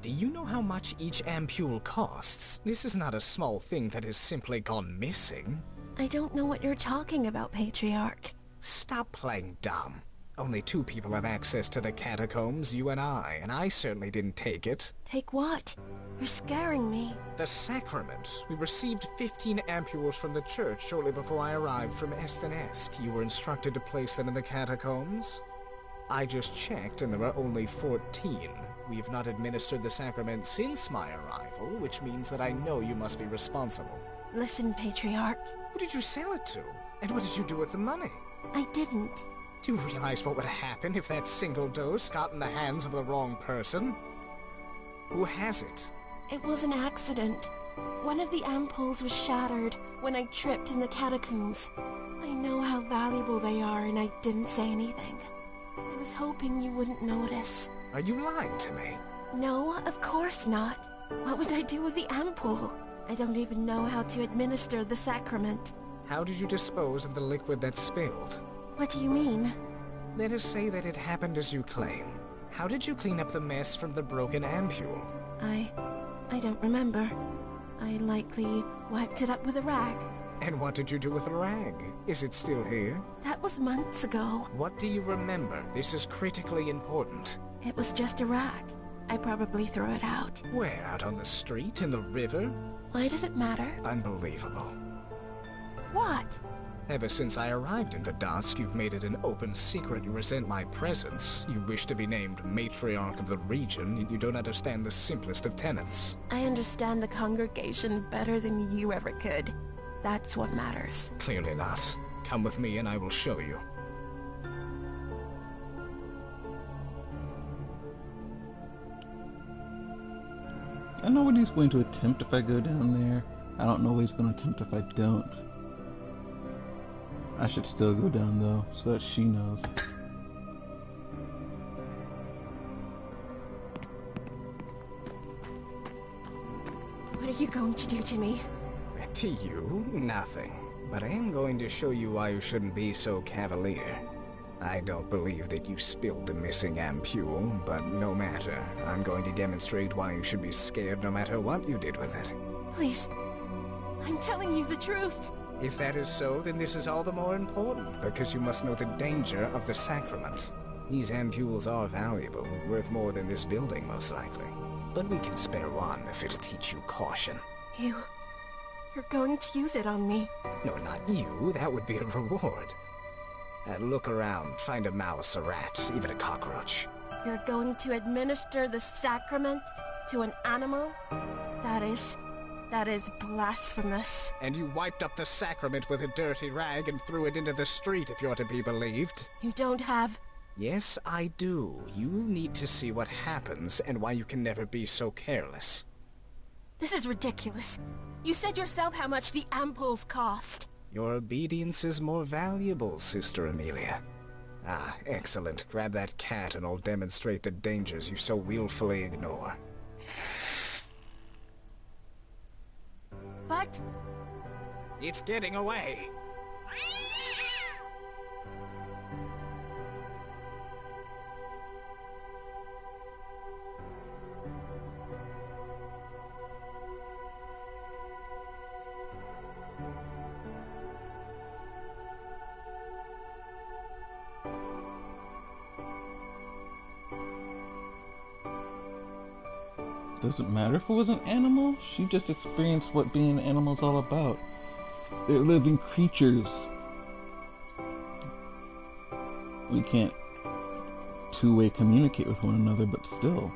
Do you know how much each ampule costs? This is not a small thing that has simply gone missing. I don't know what you're talking about, Patriarch. Stop playing dumb. Only 2 people have access to the catacombs, you and I certainly didn't take it. Take what? You're scaring me. The sacrament. We received 15 ampules from the church shortly before I arrived from Estanesk. You were instructed to place them in the catacombs? I just checked and there are only 14. We have not administered the sacrament since my arrival, which means that I know you must be responsible. Listen, Patriarch. Who did you sell it to? And what did you do with the money? I didn't. Do you realize what would happen if that single dose got in the hands of the wrong person? Who has it? It was an accident. One of the ampoules was shattered when I tripped in the catacombs. I know how valuable they are and I didn't say anything. I was hoping you wouldn't notice. Are you lying to me? No, of course not. What would I do with the ampoule? I don't even know how to administer the sacrament. How did you dispose of the liquid that spilled? What do you mean? Let us say that it happened as you claim. How did you clean up the mess from the broken ampule? I don't remember. I likely wiped it up with a rag. And what did you do with the rag? Is it still here? That was months ago. What do you remember? This is critically important. It was just a rag. I probably threw it out. Where? Out on the street? In the river? Why does it matter? Unbelievable. What? Ever since I arrived in Verdansk, you've made it an open secret you resent my presence. You wish to be named matriarch of the region, and you don't understand the simplest of tenets. I understand the congregation better than you ever could. That's what matters. Clearly not. Come with me and I will show you. I know what he's going to attempt if I go down there. I don't know what he's going to attempt if I don't. I should still go down though, so that she knows. What are you going to do to me? To you, nothing. But I am going to show you why you shouldn't be so cavalier. I don't believe that you spilled the missing ampule, but no matter. I'm going to demonstrate why you should be scared no matter what you did with it. Please. I'm telling you the truth. If that is so, then this is all the more important, because you must know the danger of the sacrament. These ampules are valuable, worth more than this building, most likely. But we can spare one if it'll teach you caution. You're going to use it on me. No, not you. That would be a reward. Look around. Find a mouse, a rat, even a cockroach. You're going to administer the sacrament to an animal? That is blasphemous. And you wiped up the sacrament with a dirty rag and threw it into the street, if you're to be believed. You don't have... Yes, I do. You need to see what happens and why you can never be so careless. This is ridiculous. You said yourself how much the ampules cost. Your obedience is more valuable, Sister Amelia. Ah, excellent. Grab that cat and I'll demonstrate the dangers you so willfully ignore. But... It's getting away! Doesn't matter if it was an animal. She just experienced what being an animal is all about. They're living creatures. We can't two-way communicate with one another, but still.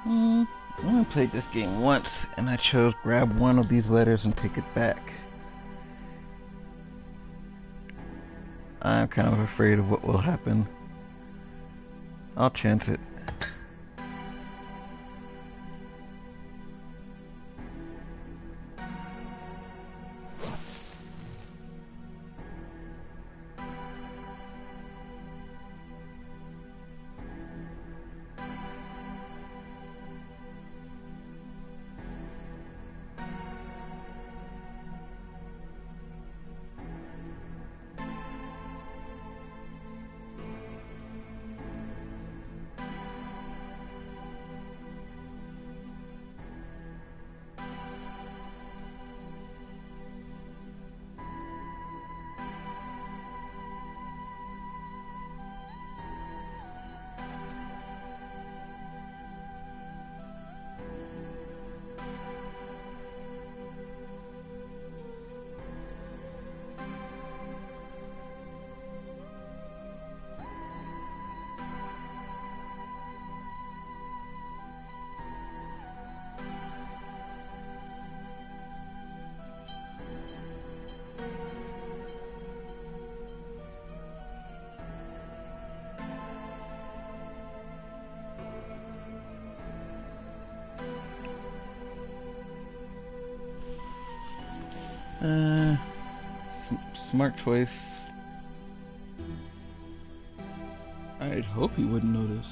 I only played this game once, and I chose grab one of these letters and take it back. I'm kind of afraid of what will happen. I'll chance it. Smart choice. I'd hope he wouldn't notice.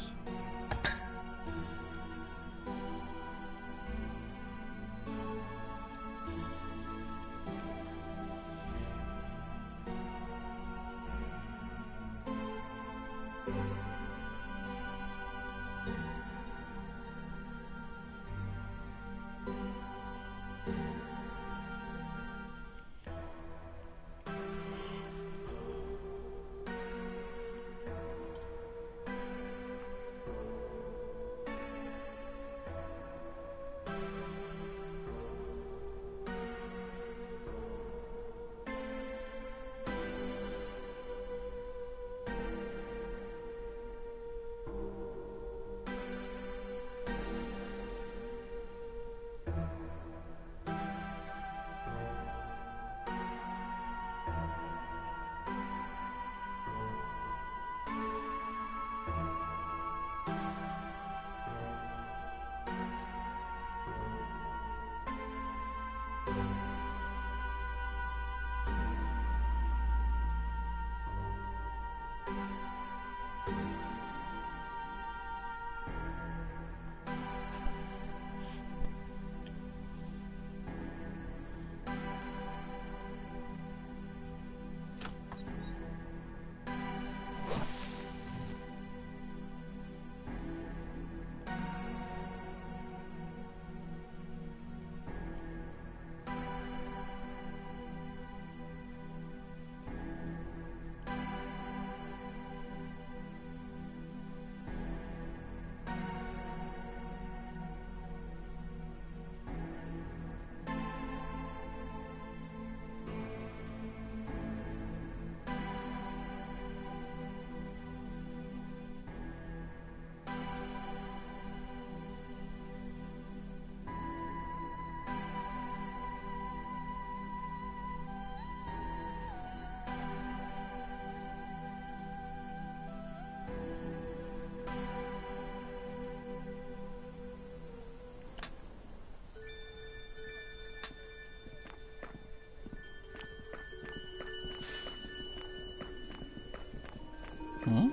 Huh?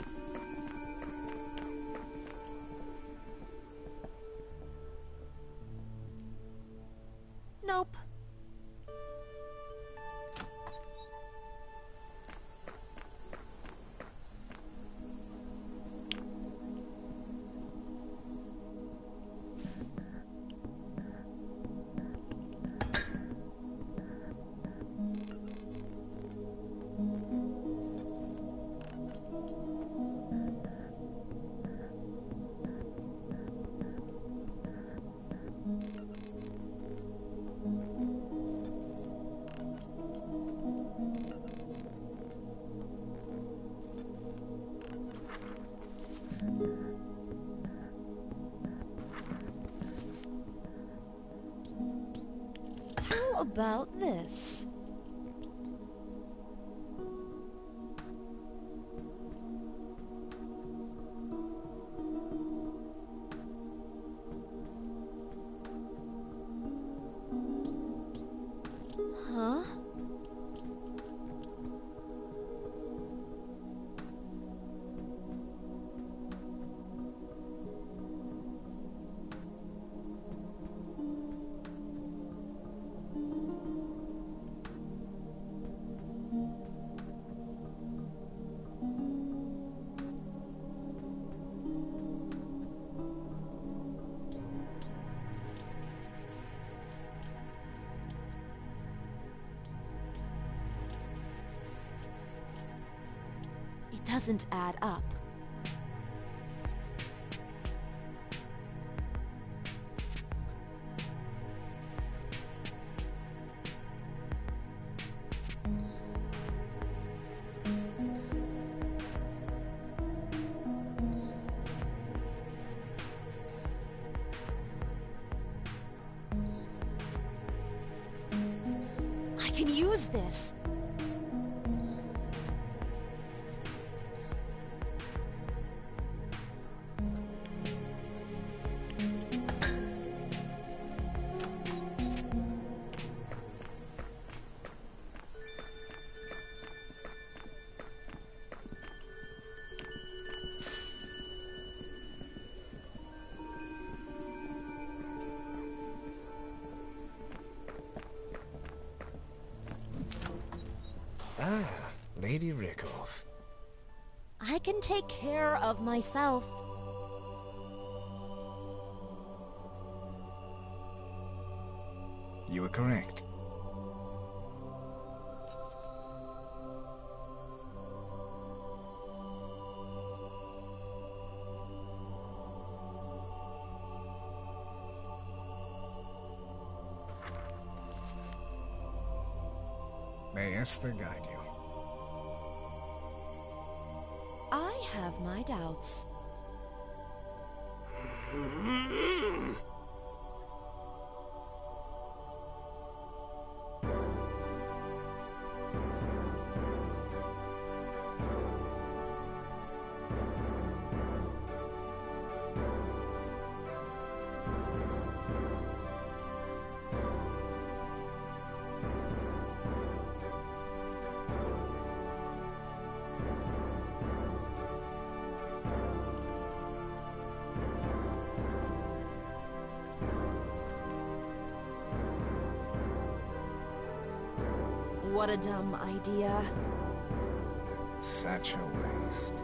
Nope. How about this? Huh? It doesn't add up. I can use this. Ah, Lady Rickhoff. I can take care of myself. You were correct. May Esther guide you. I have my doubts. What a dumb idea. Such a waste.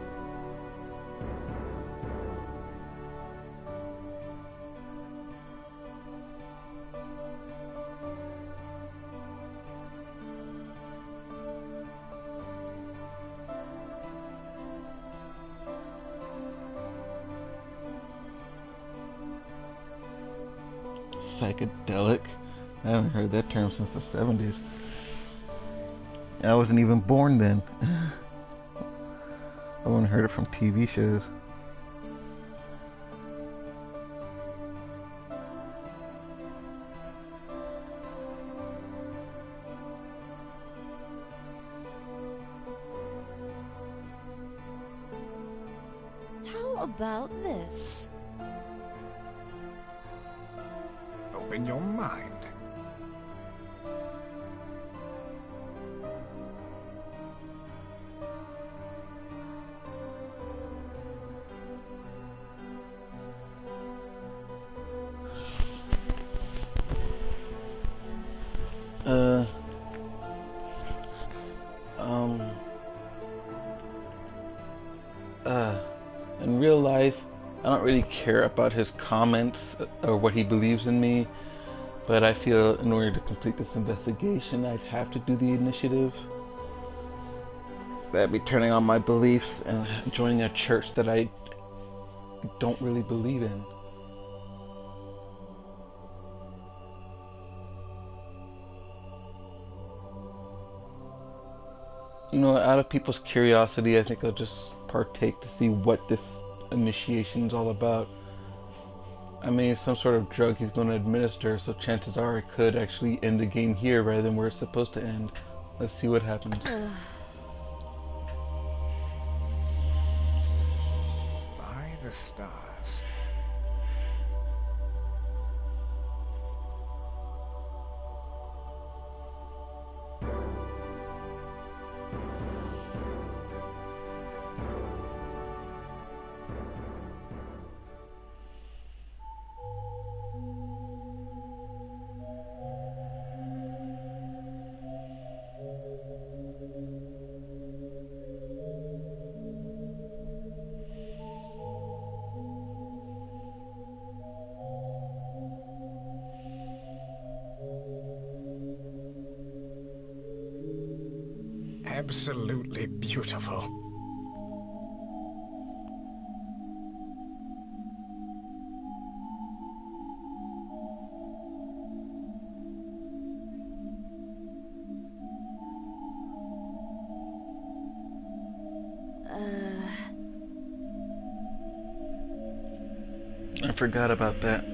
Psychedelic? I haven't heard that term since the 70s. I wasn't even born then. I only heard it from TV shows. How about this? Open your mind. In real life, I don't really care about his comments or what he believes in me, but I feel in order to complete this investigation, I'd have to do the initiative. That'd be turning on my beliefs and joining a church that I don't really believe in. You know, out of people's curiosity, I think I'll just partake to see what this initiation is all about. I mean, it's some sort of drug he's going to administer, so chances are it could actually end the game here rather than where it's supposed to end. Let's see what happens. By the stars. Absolutely beautiful. I forgot about that.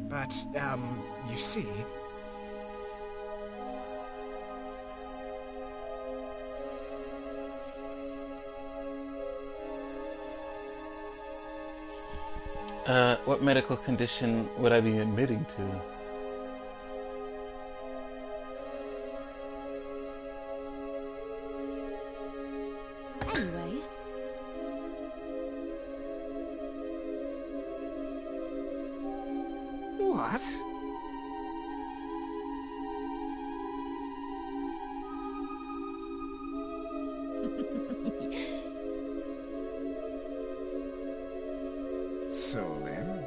But, you see... What medical condition would I be admitting to? Anyway, What? So then?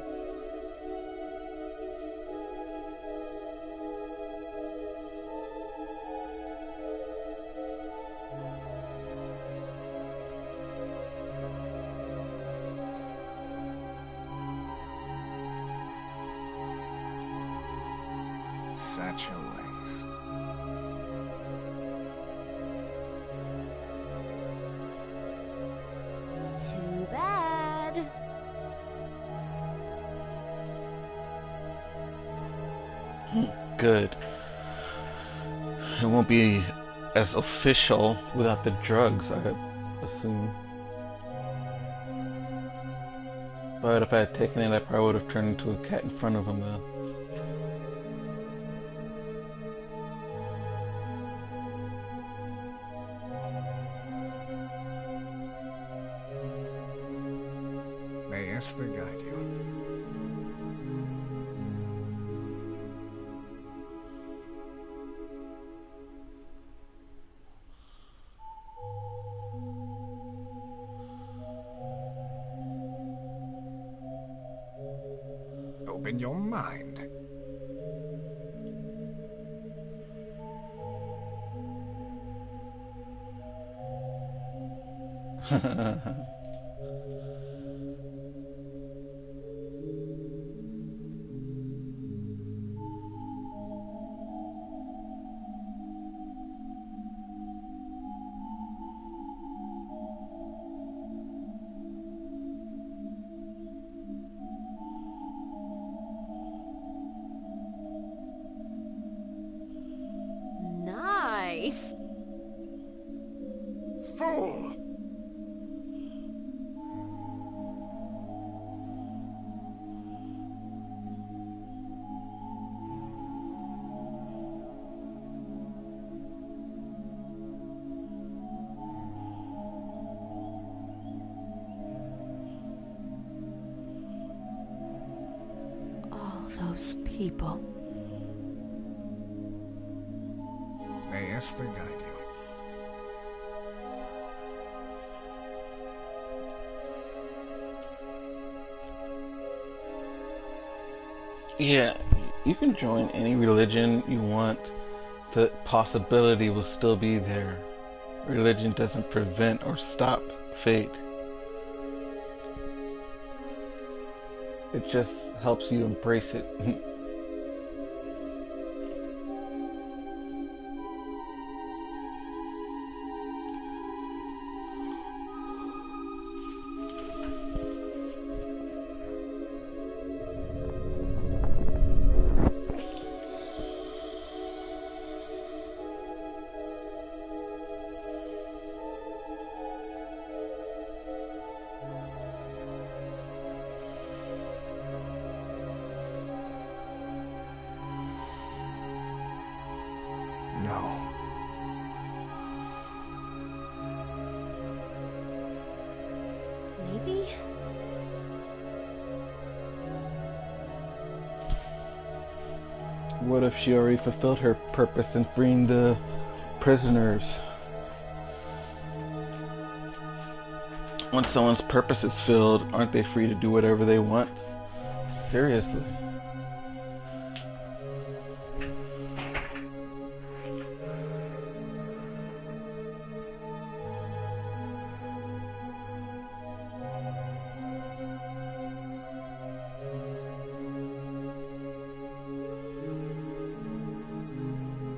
Such a waste. too bad. Good. It won't be as official without the drugs, I assume. But if I had taken it, I probably would have turned into a cat in front of him, though. May Esther guide you. Open your mind. Nice. Fool! All those people. May Esther guide you. Yeah, you can join any religion you want. The possibility will still be there. Religion doesn't prevent or stop fate. It just helps you embrace it. No. Maybe? What if she already fulfilled her purpose in freeing the prisoners? Once someone's purpose is filled, aren't they free to do whatever they want? Seriously.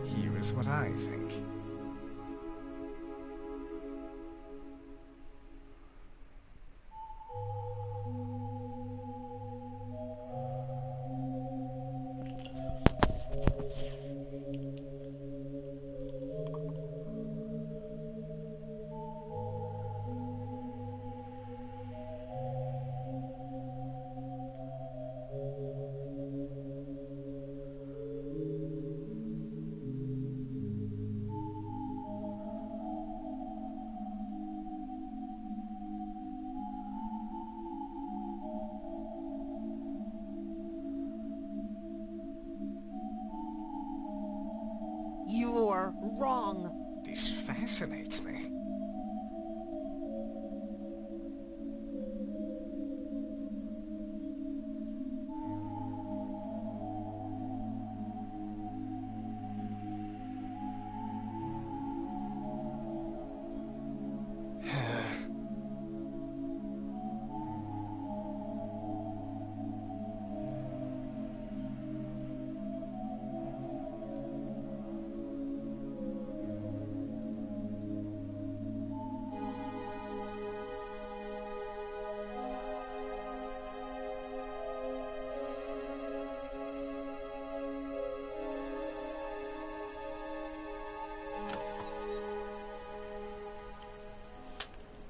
Here is what I think. wrong. This fascinates me.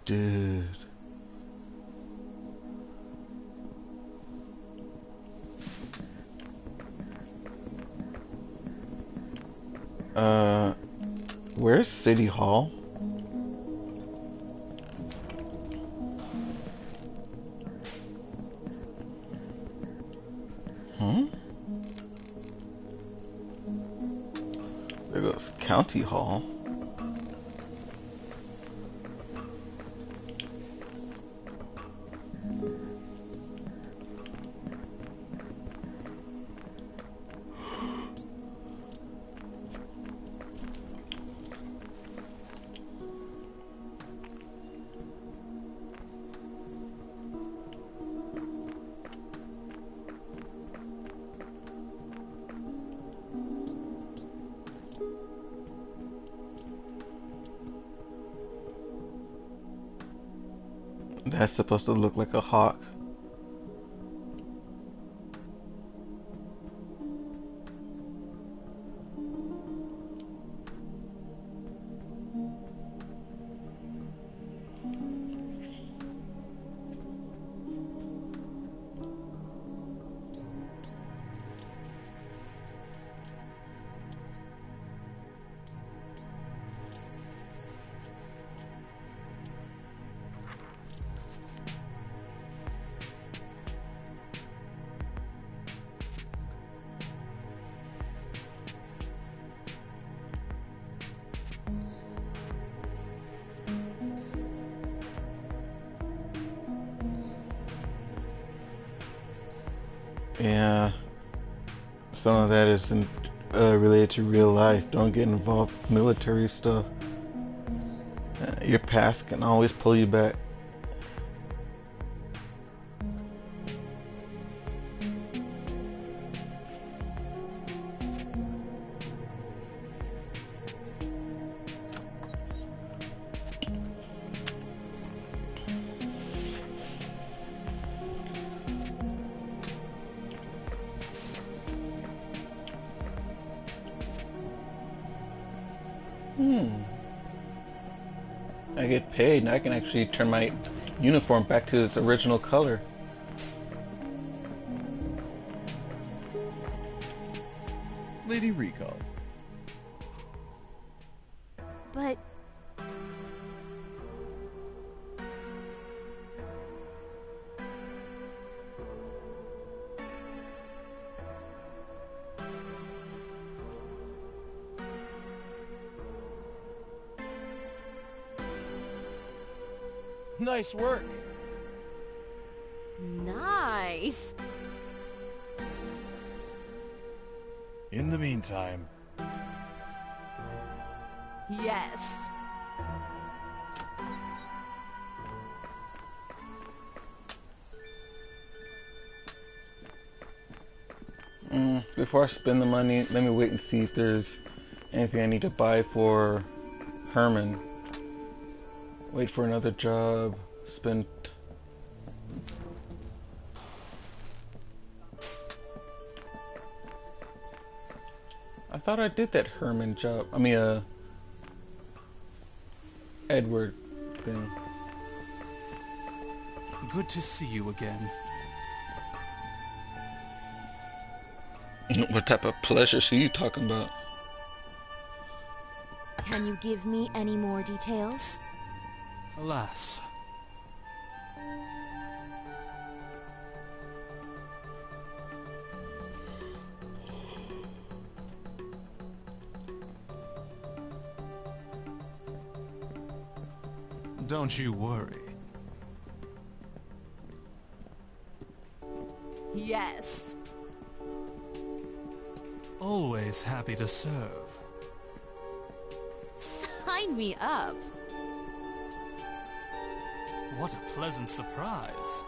Dude. Where's City Hall? There goes County Hall. That's supposed to look like a hawk. Yeah, some of that isn't related to real life. Don't get involved with military stuff. Your past can always pull you back. I get paid and I can actually turn my uniform back to its original color. Lady Rykov. But... Nice work. Nice. In the meantime... Yes. Before I spend the money, let me wait and see if there's anything I need to buy for Herman. Wait for another job. Spend... I thought I did that Herman job. I mean, Edward thing. Good to see you again. What type of pleasures are you talking about? Can you give me any more details? Alas. Don't you worry. Yes. Always happy to serve. Sign me up. What a pleasant surprise.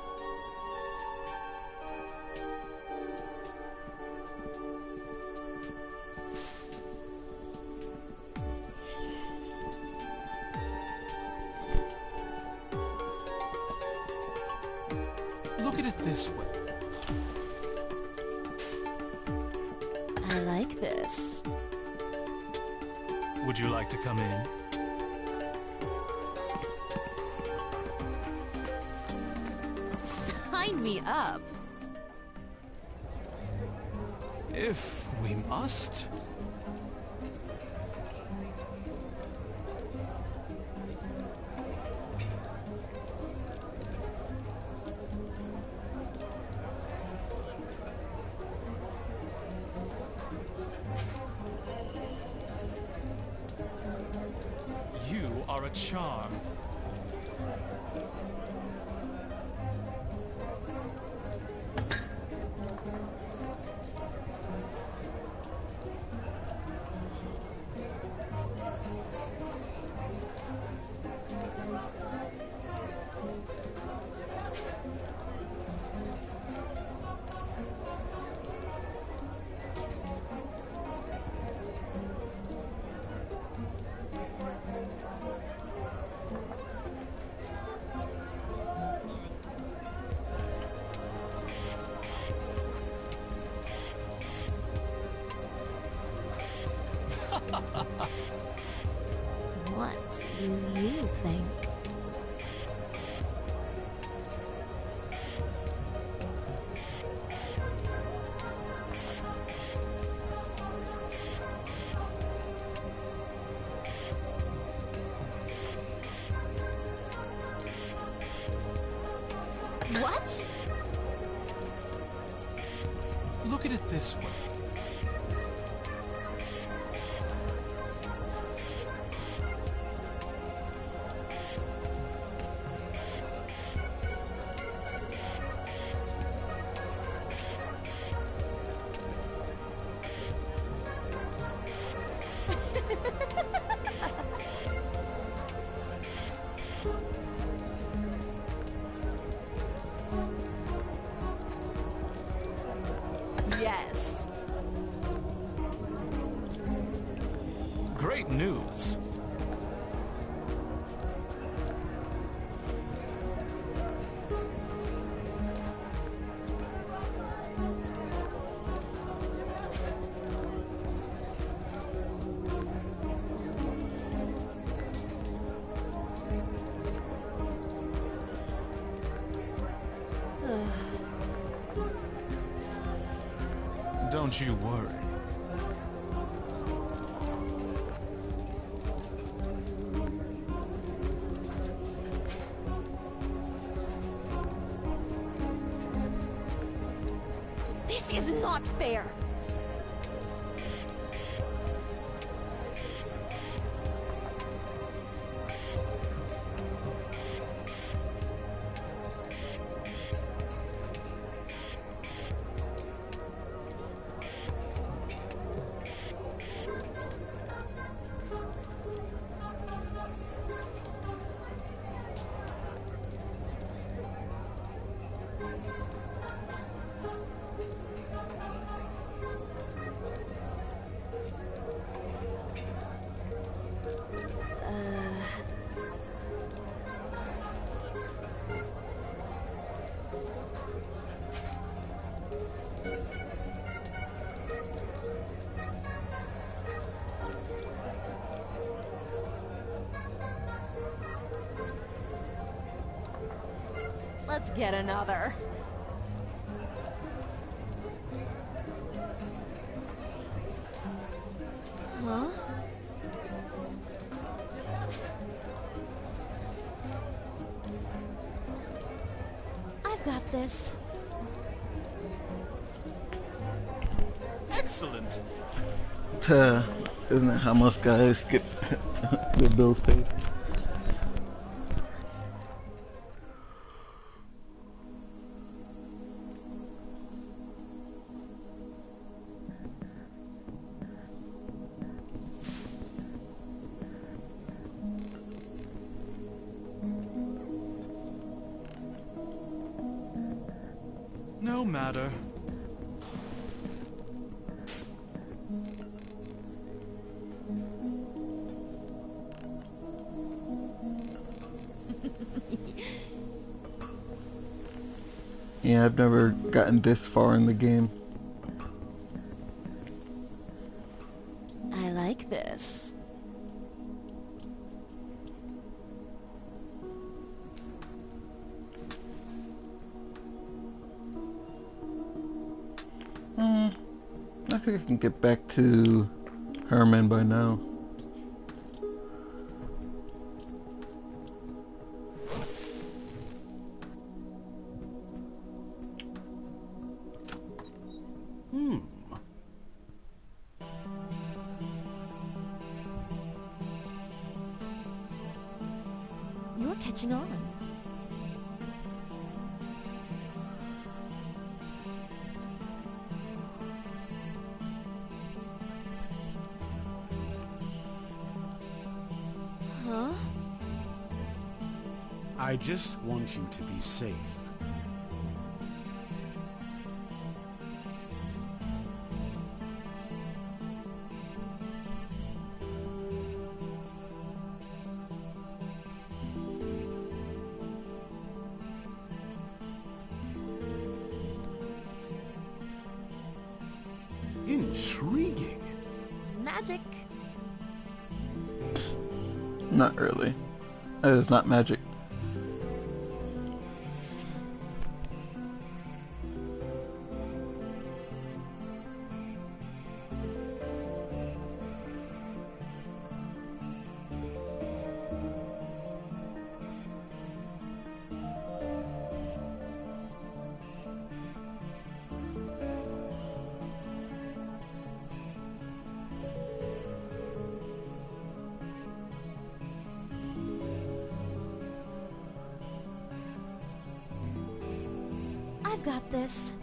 Look at it this way. I like this. Would you like to come in? Sign me up. If we must. You are a charm. What do you think? What? Look at it this way. Yes. Great news. Don't you worry. This is not fair. Let's get another. Huh? I've got this. Excellent. Isn't that how most guys get their bills paid? No matter. Yeah, I've never gotten this far in the game. I like this. I think I can get back to Herman by now. You're catching on. Huh? I just want you to be safe. Intriguing. Magic. Not really. That is not magic. I've got this.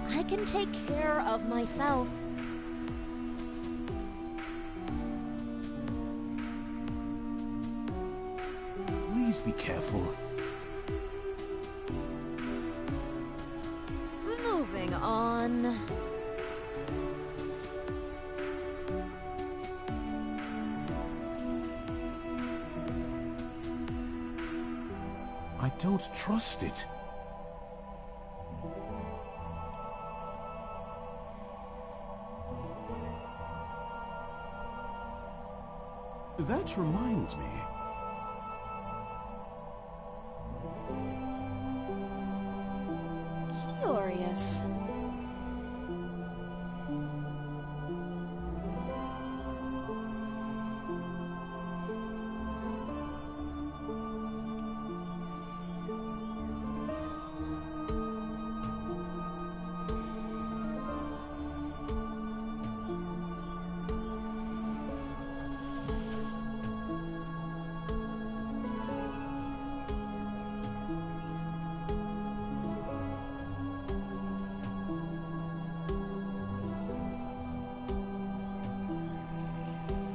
I can take care of myself. Please be careful. Moving on. I don't trust it. That reminds me. Curious.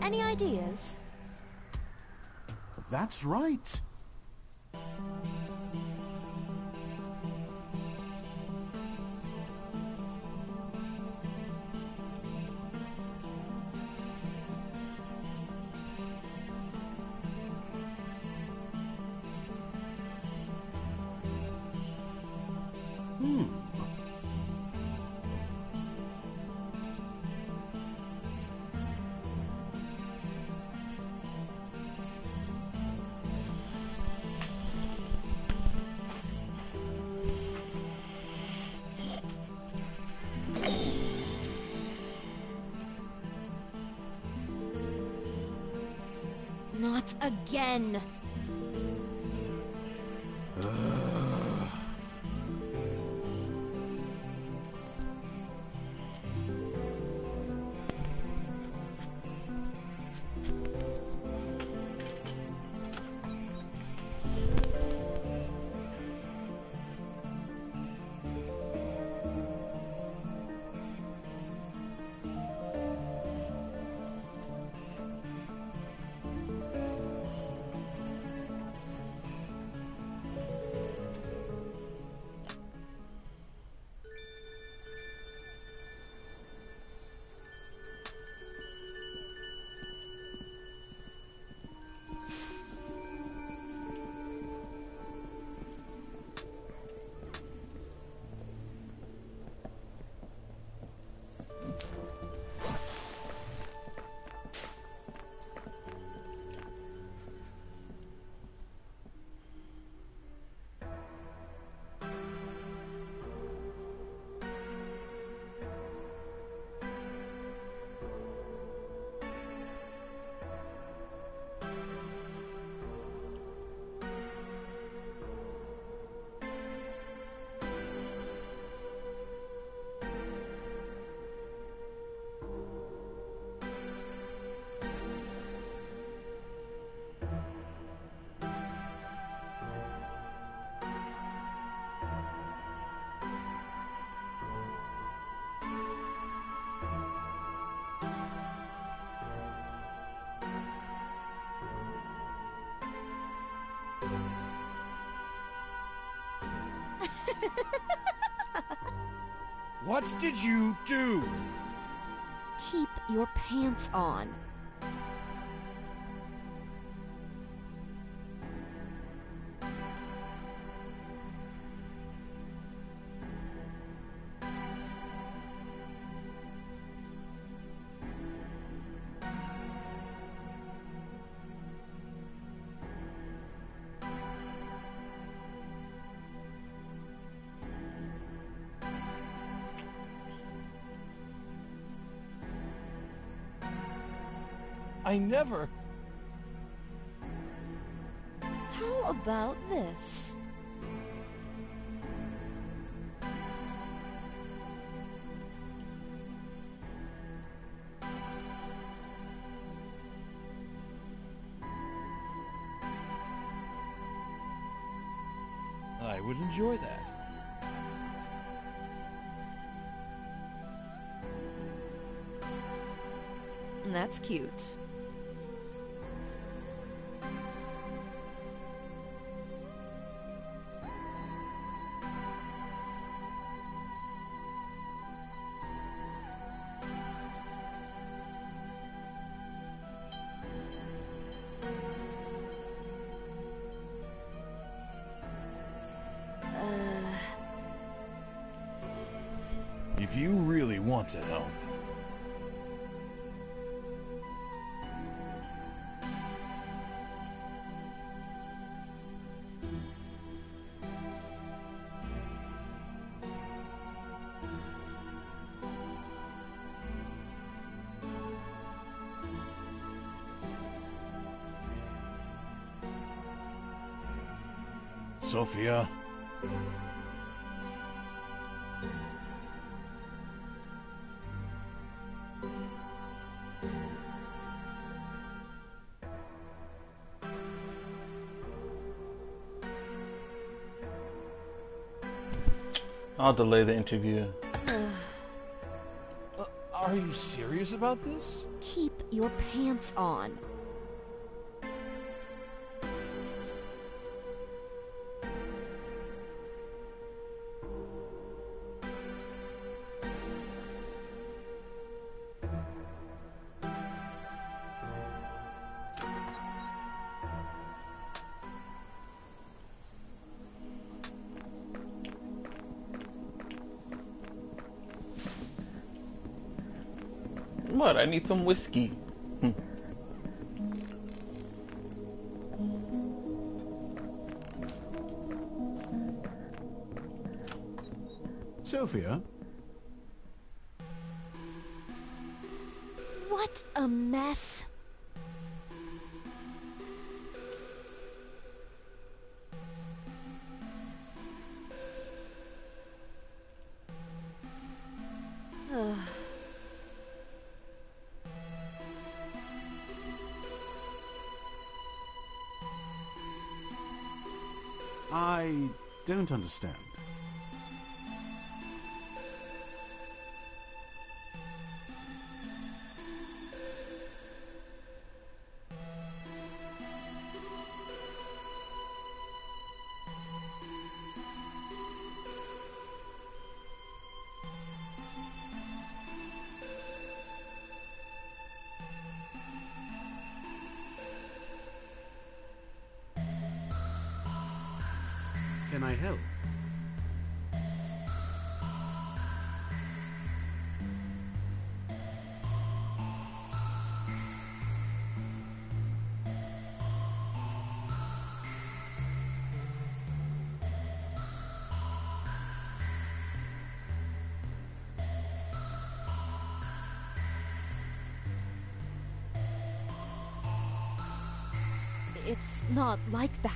Any ideas? That's right. Not again. What did you do? Keep your pants on. I never... How about this? I would enjoy that. That's cute. If you really want to help. Sophia. I'll delay the interview. Are you serious about this? Keep your pants on. What? I need some whiskey. Sophia? What a mess. I don't understand. Can I help? It's not like that.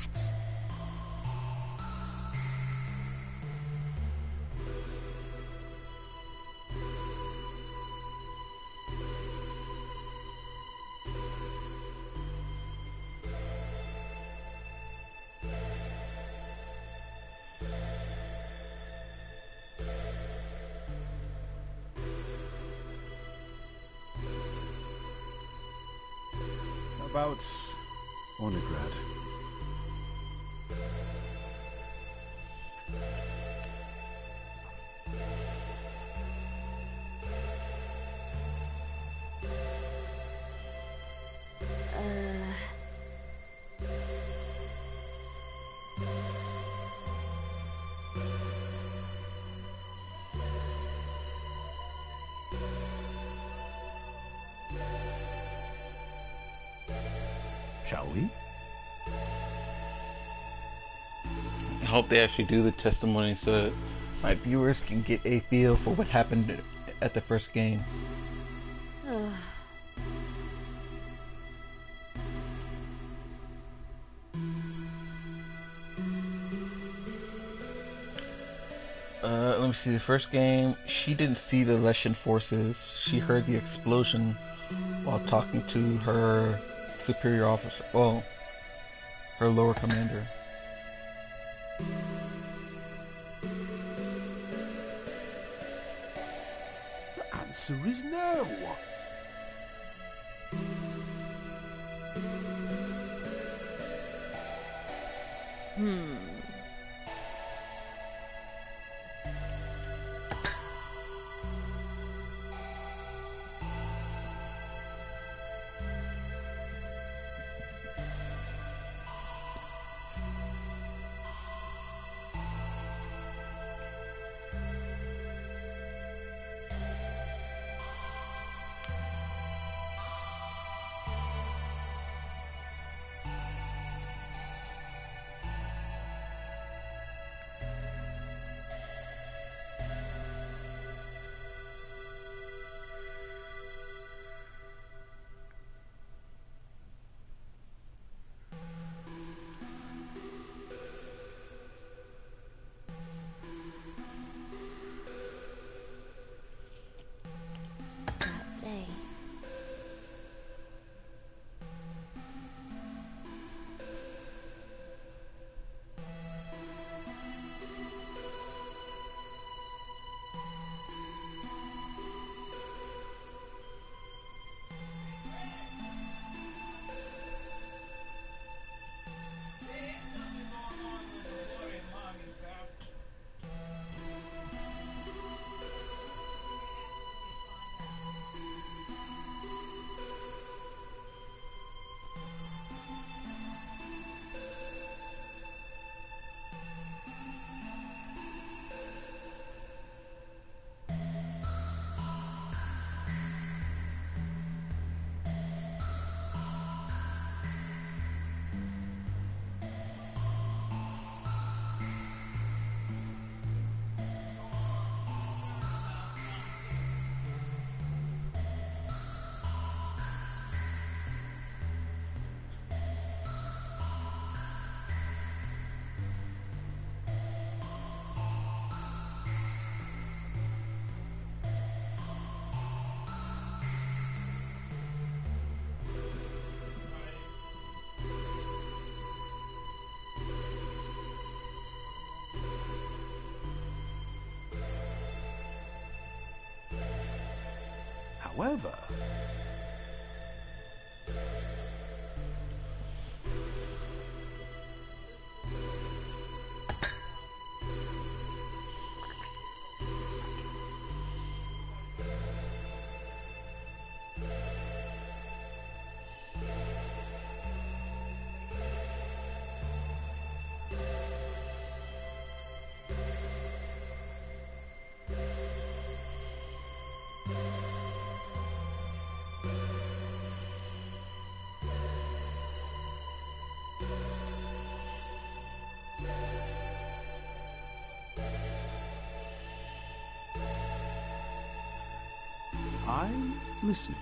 About Onigrad. shall we? I hope they actually do the testimony so that my viewers can get a feel for what happened at the first game. Let me see. The first game, she didn't see the Leshen forces. She heard the explosion while talking to her superior officer. Well, her lower commander. The answer is no. That day. However, I'm listening.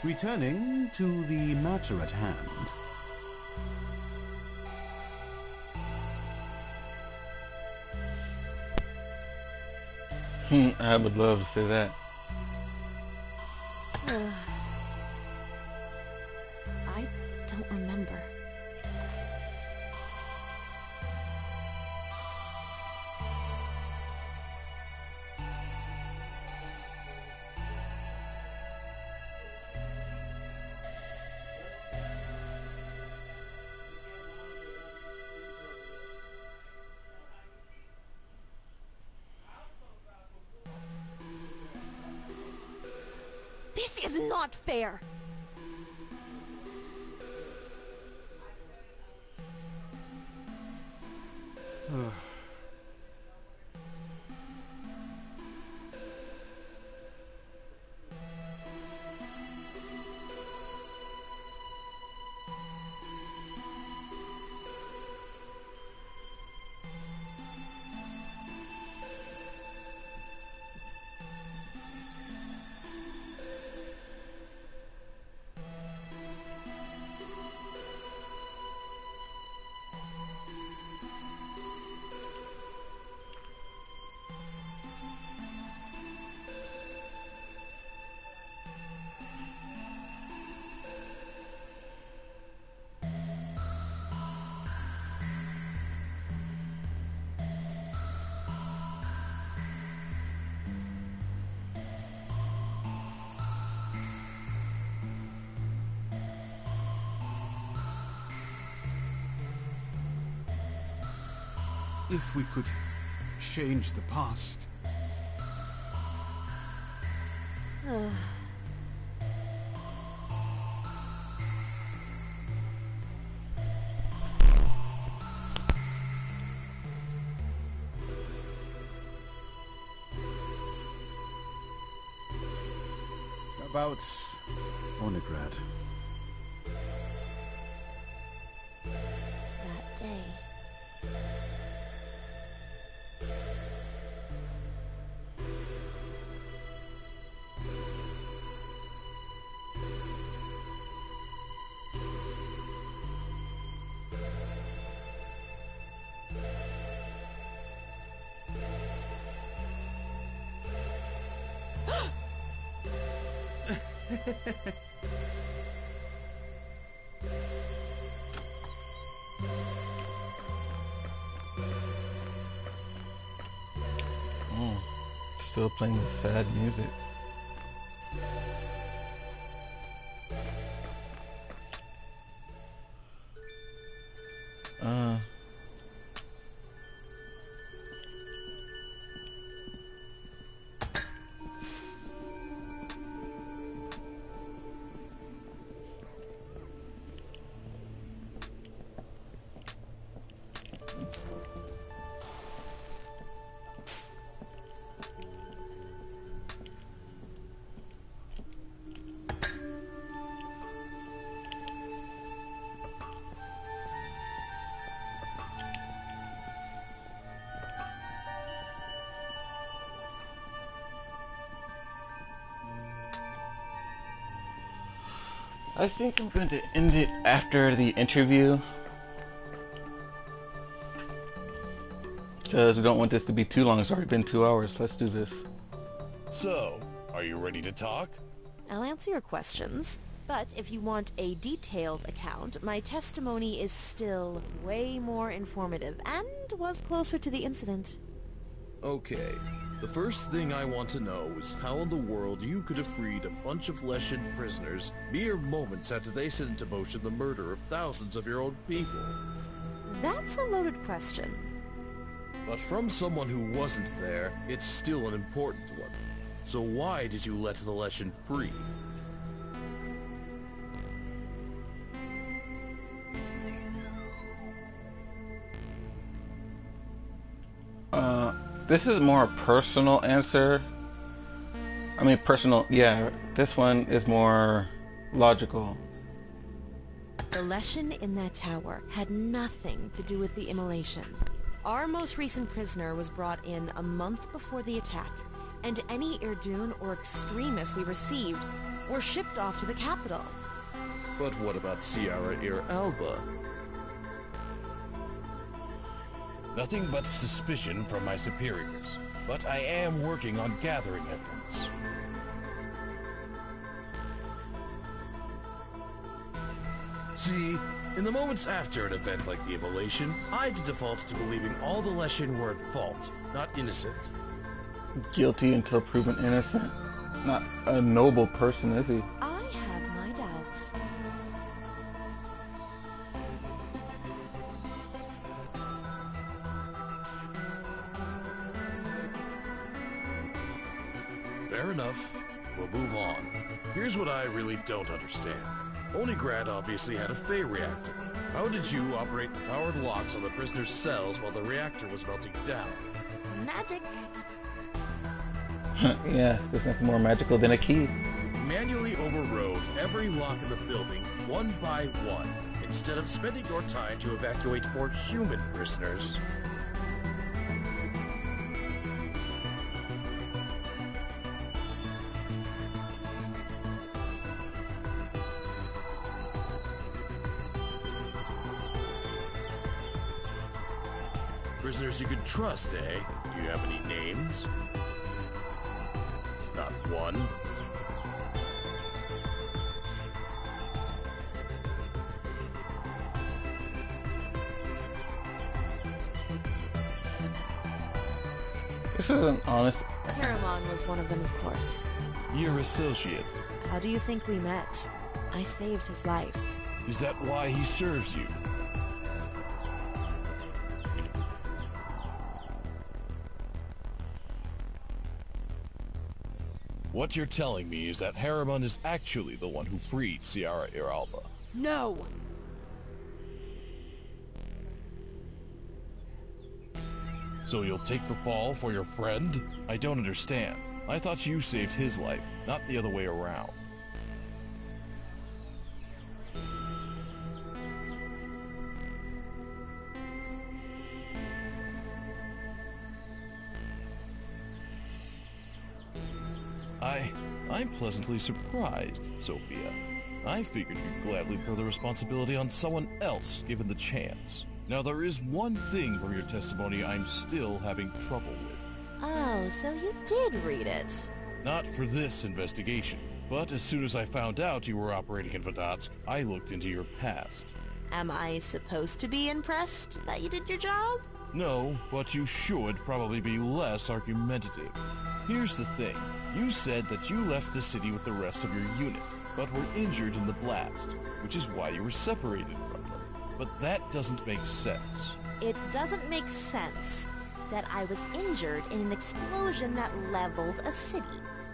Returning to the matter at hand. I would love to say that. I don't remember. This is not fair! If we could change the past. About Onigrad. That day. Still playing the sad music. I think I'm going to end it after the interview, because we don't want this to be too long. It's already been 2 hours. Let's do this. So, are you ready to talk? I'll answer your questions, but if you want a detailed account, my testimony is still way more informative and was closer to the incident. Okay. The first thing I want to know is how in the world you could have freed a bunch of Leshen prisoners mere moments after they set into motion the murder of thousands of your own people. That's a loaded question. But from someone who wasn't there, it's still an important one. So why did you let the Leshen free? This is more a personal answer. I mean, personal, yeah. This one is more logical. The Leshen in that tower had nothing to do with the immolation. Our most recent prisoner was brought in a month before the attack, and any Irdun or extremists we received were shipped off to the capital. But what about Ciara Ir Alba? Nothing but suspicion from my superiors, but I am working on gathering evidence. See, in the moments after an event like the immolation, I default to believing all the Leshen were at fault, not innocent. Guilty until proven innocent. Not a noble person, is he? I have my doubts. Fair enough. we'll move on. Here's what I really don't understand. Onigrad obviously had a Fey reactor. How did you operate the powered locks on the prisoner's cells while the reactor was melting down? Magic. Yeah, there's nothing more magical than a key. Manually overrode every lock in the building, one by one, instead of spending your time to evacuate more human prisoners. Prisoners you could trust, eh? Do you have any names? Not one. This is an honest... Paramon was one of them, of course. Your associate. How do you think we met? I saved his life. Is that why he serves you? What you're telling me is that Harriman is actually the one who freed Ciara Iralba. No! So you'll take the fall for your friend? I don't understand. I thought you saved his life, not the other way around. I'm pleasantly surprised, Sophia. I figured you'd gladly throw the responsibility on someone else given the chance. Now there is one thing from your testimony I'm still having trouble with. Oh, so you did read it. Not for this investigation, but as soon as I found out you were operating in Verdansk, I looked into your past. Am I supposed to be impressed that you did your job? No, but you should probably be less argumentative. Here's the thing. You said that you left the city with the rest of your unit, but were injured in the blast, which is why you were separated from them. But that doesn't make sense. It doesn't make sense that I was injured in an explosion that leveled a city.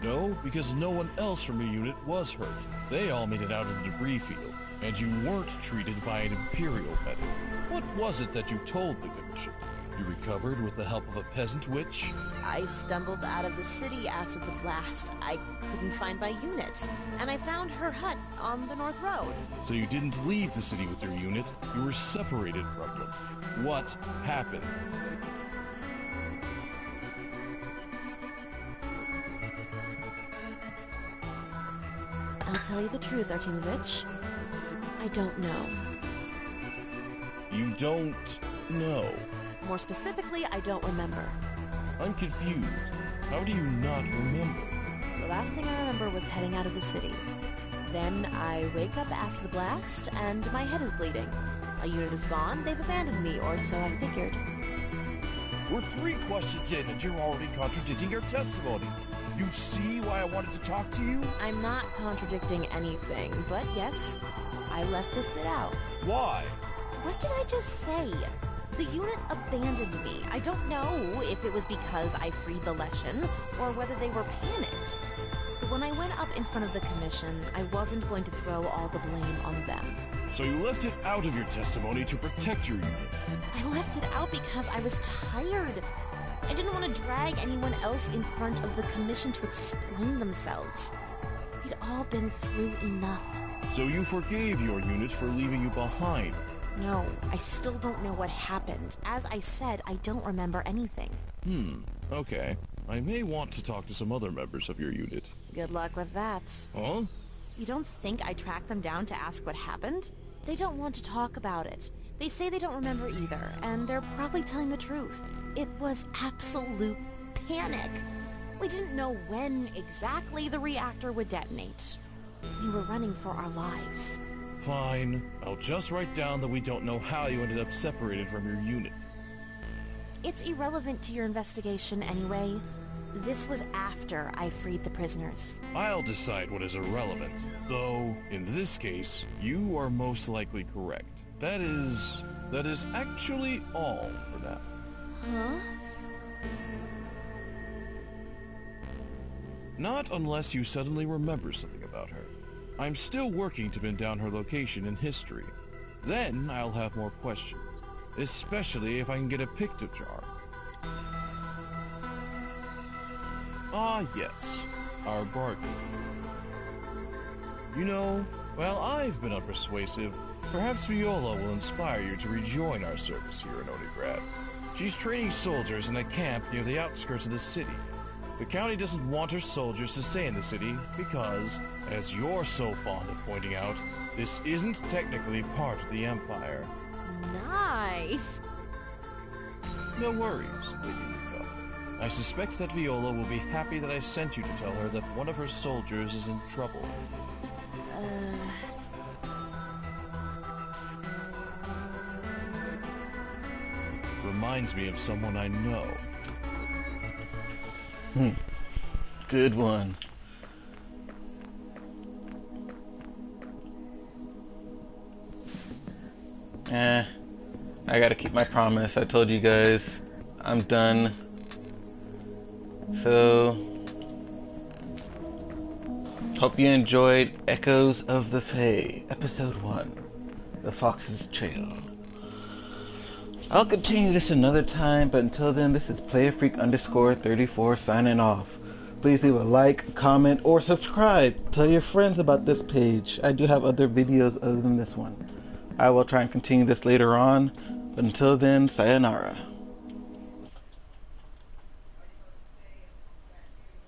No, because no one else from your unit was hurt. They all made it out of the debris field, and you weren't treated by an Imperial medic. What was it that you told the Commission? You recovered with the help of a peasant witch? I stumbled out of the city after the blast. I couldn't find my unit, and I found her hut on the North Road. So you didn't leave the city with your unit, you were separated from them. What happened? I'll tell you the truth, Artimovich. I don't know. You don't know? More specifically, I don't remember. I'm confused. How do you not remember? The last thing I remember was heading out of the city. Then I wake up after the blast, and my head is bleeding. My unit is gone, they've abandoned me, or so I figured. We're 3 questions in, and you're already contradicting your testimony. You see why I wanted to talk to you? I'm not contradicting anything, but yes, I left this bit out. Why? What did I just say? The unit abandoned me. I don't know if it was because I freed the Leshen, or whether they were panicked. But when I went up in front of the Commission, I wasn't going to throw all the blame on them. So you left it out of your testimony to protect your unit? I left it out because I was tired. I didn't want to drag anyone else in front of the Commission to explain themselves. We'd all been through enough. So you forgave your unit for leaving you behind? No, I still don't know what happened. As I said, I don't remember anything. Okay. I may want to talk to some other members of your unit. Good luck with that. Huh? You don't think I tracked them down to ask what happened? They don't want to talk about it. They say they don't remember either, and they're probably telling the truth. It was absolute panic. We didn't know when exactly the reactor would detonate. We were running for our lives. Fine. I'll just write down that we don't know how you ended up separated from your unit. It's irrelevant to your investigation anyway. This was after I freed the prisoners. I'll decide what is irrelevant. Though, in this case, you are most likely correct. That is actually all for now. Huh? Not unless you suddenly remember something about her. I'm still working to pin down her location in history. Then I'll have more questions, especially if I can get a pictojar. Ah, yes, our bargain. You know, while I've been unpersuasive, perhaps Viola will inspire you to rejoin our service here in Onigrad. She's training soldiers in a camp near the outskirts of the city. The county doesn't want her soldiers to stay in the city because, as you're so fond of pointing out, this isn't technically part of the Empire. Nice! No worries, Lady Rika. I suspect that Viola will be happy that I sent you to tell her that one of her soldiers is in trouble. Reminds me of someone I know. Good one. I gotta keep my promise. I told you guys I'm done. So, hope you enjoyed Echoes of the Fae, Episode 1, The Fox's Trail. I'll continue this another time, but until then, this is PlayerFreak_34 signing off. Please leave a like, comment, or subscribe. Tell your friends about this page. I do have other videos other than this one. I will try and continue this later on, but until then, sayonara.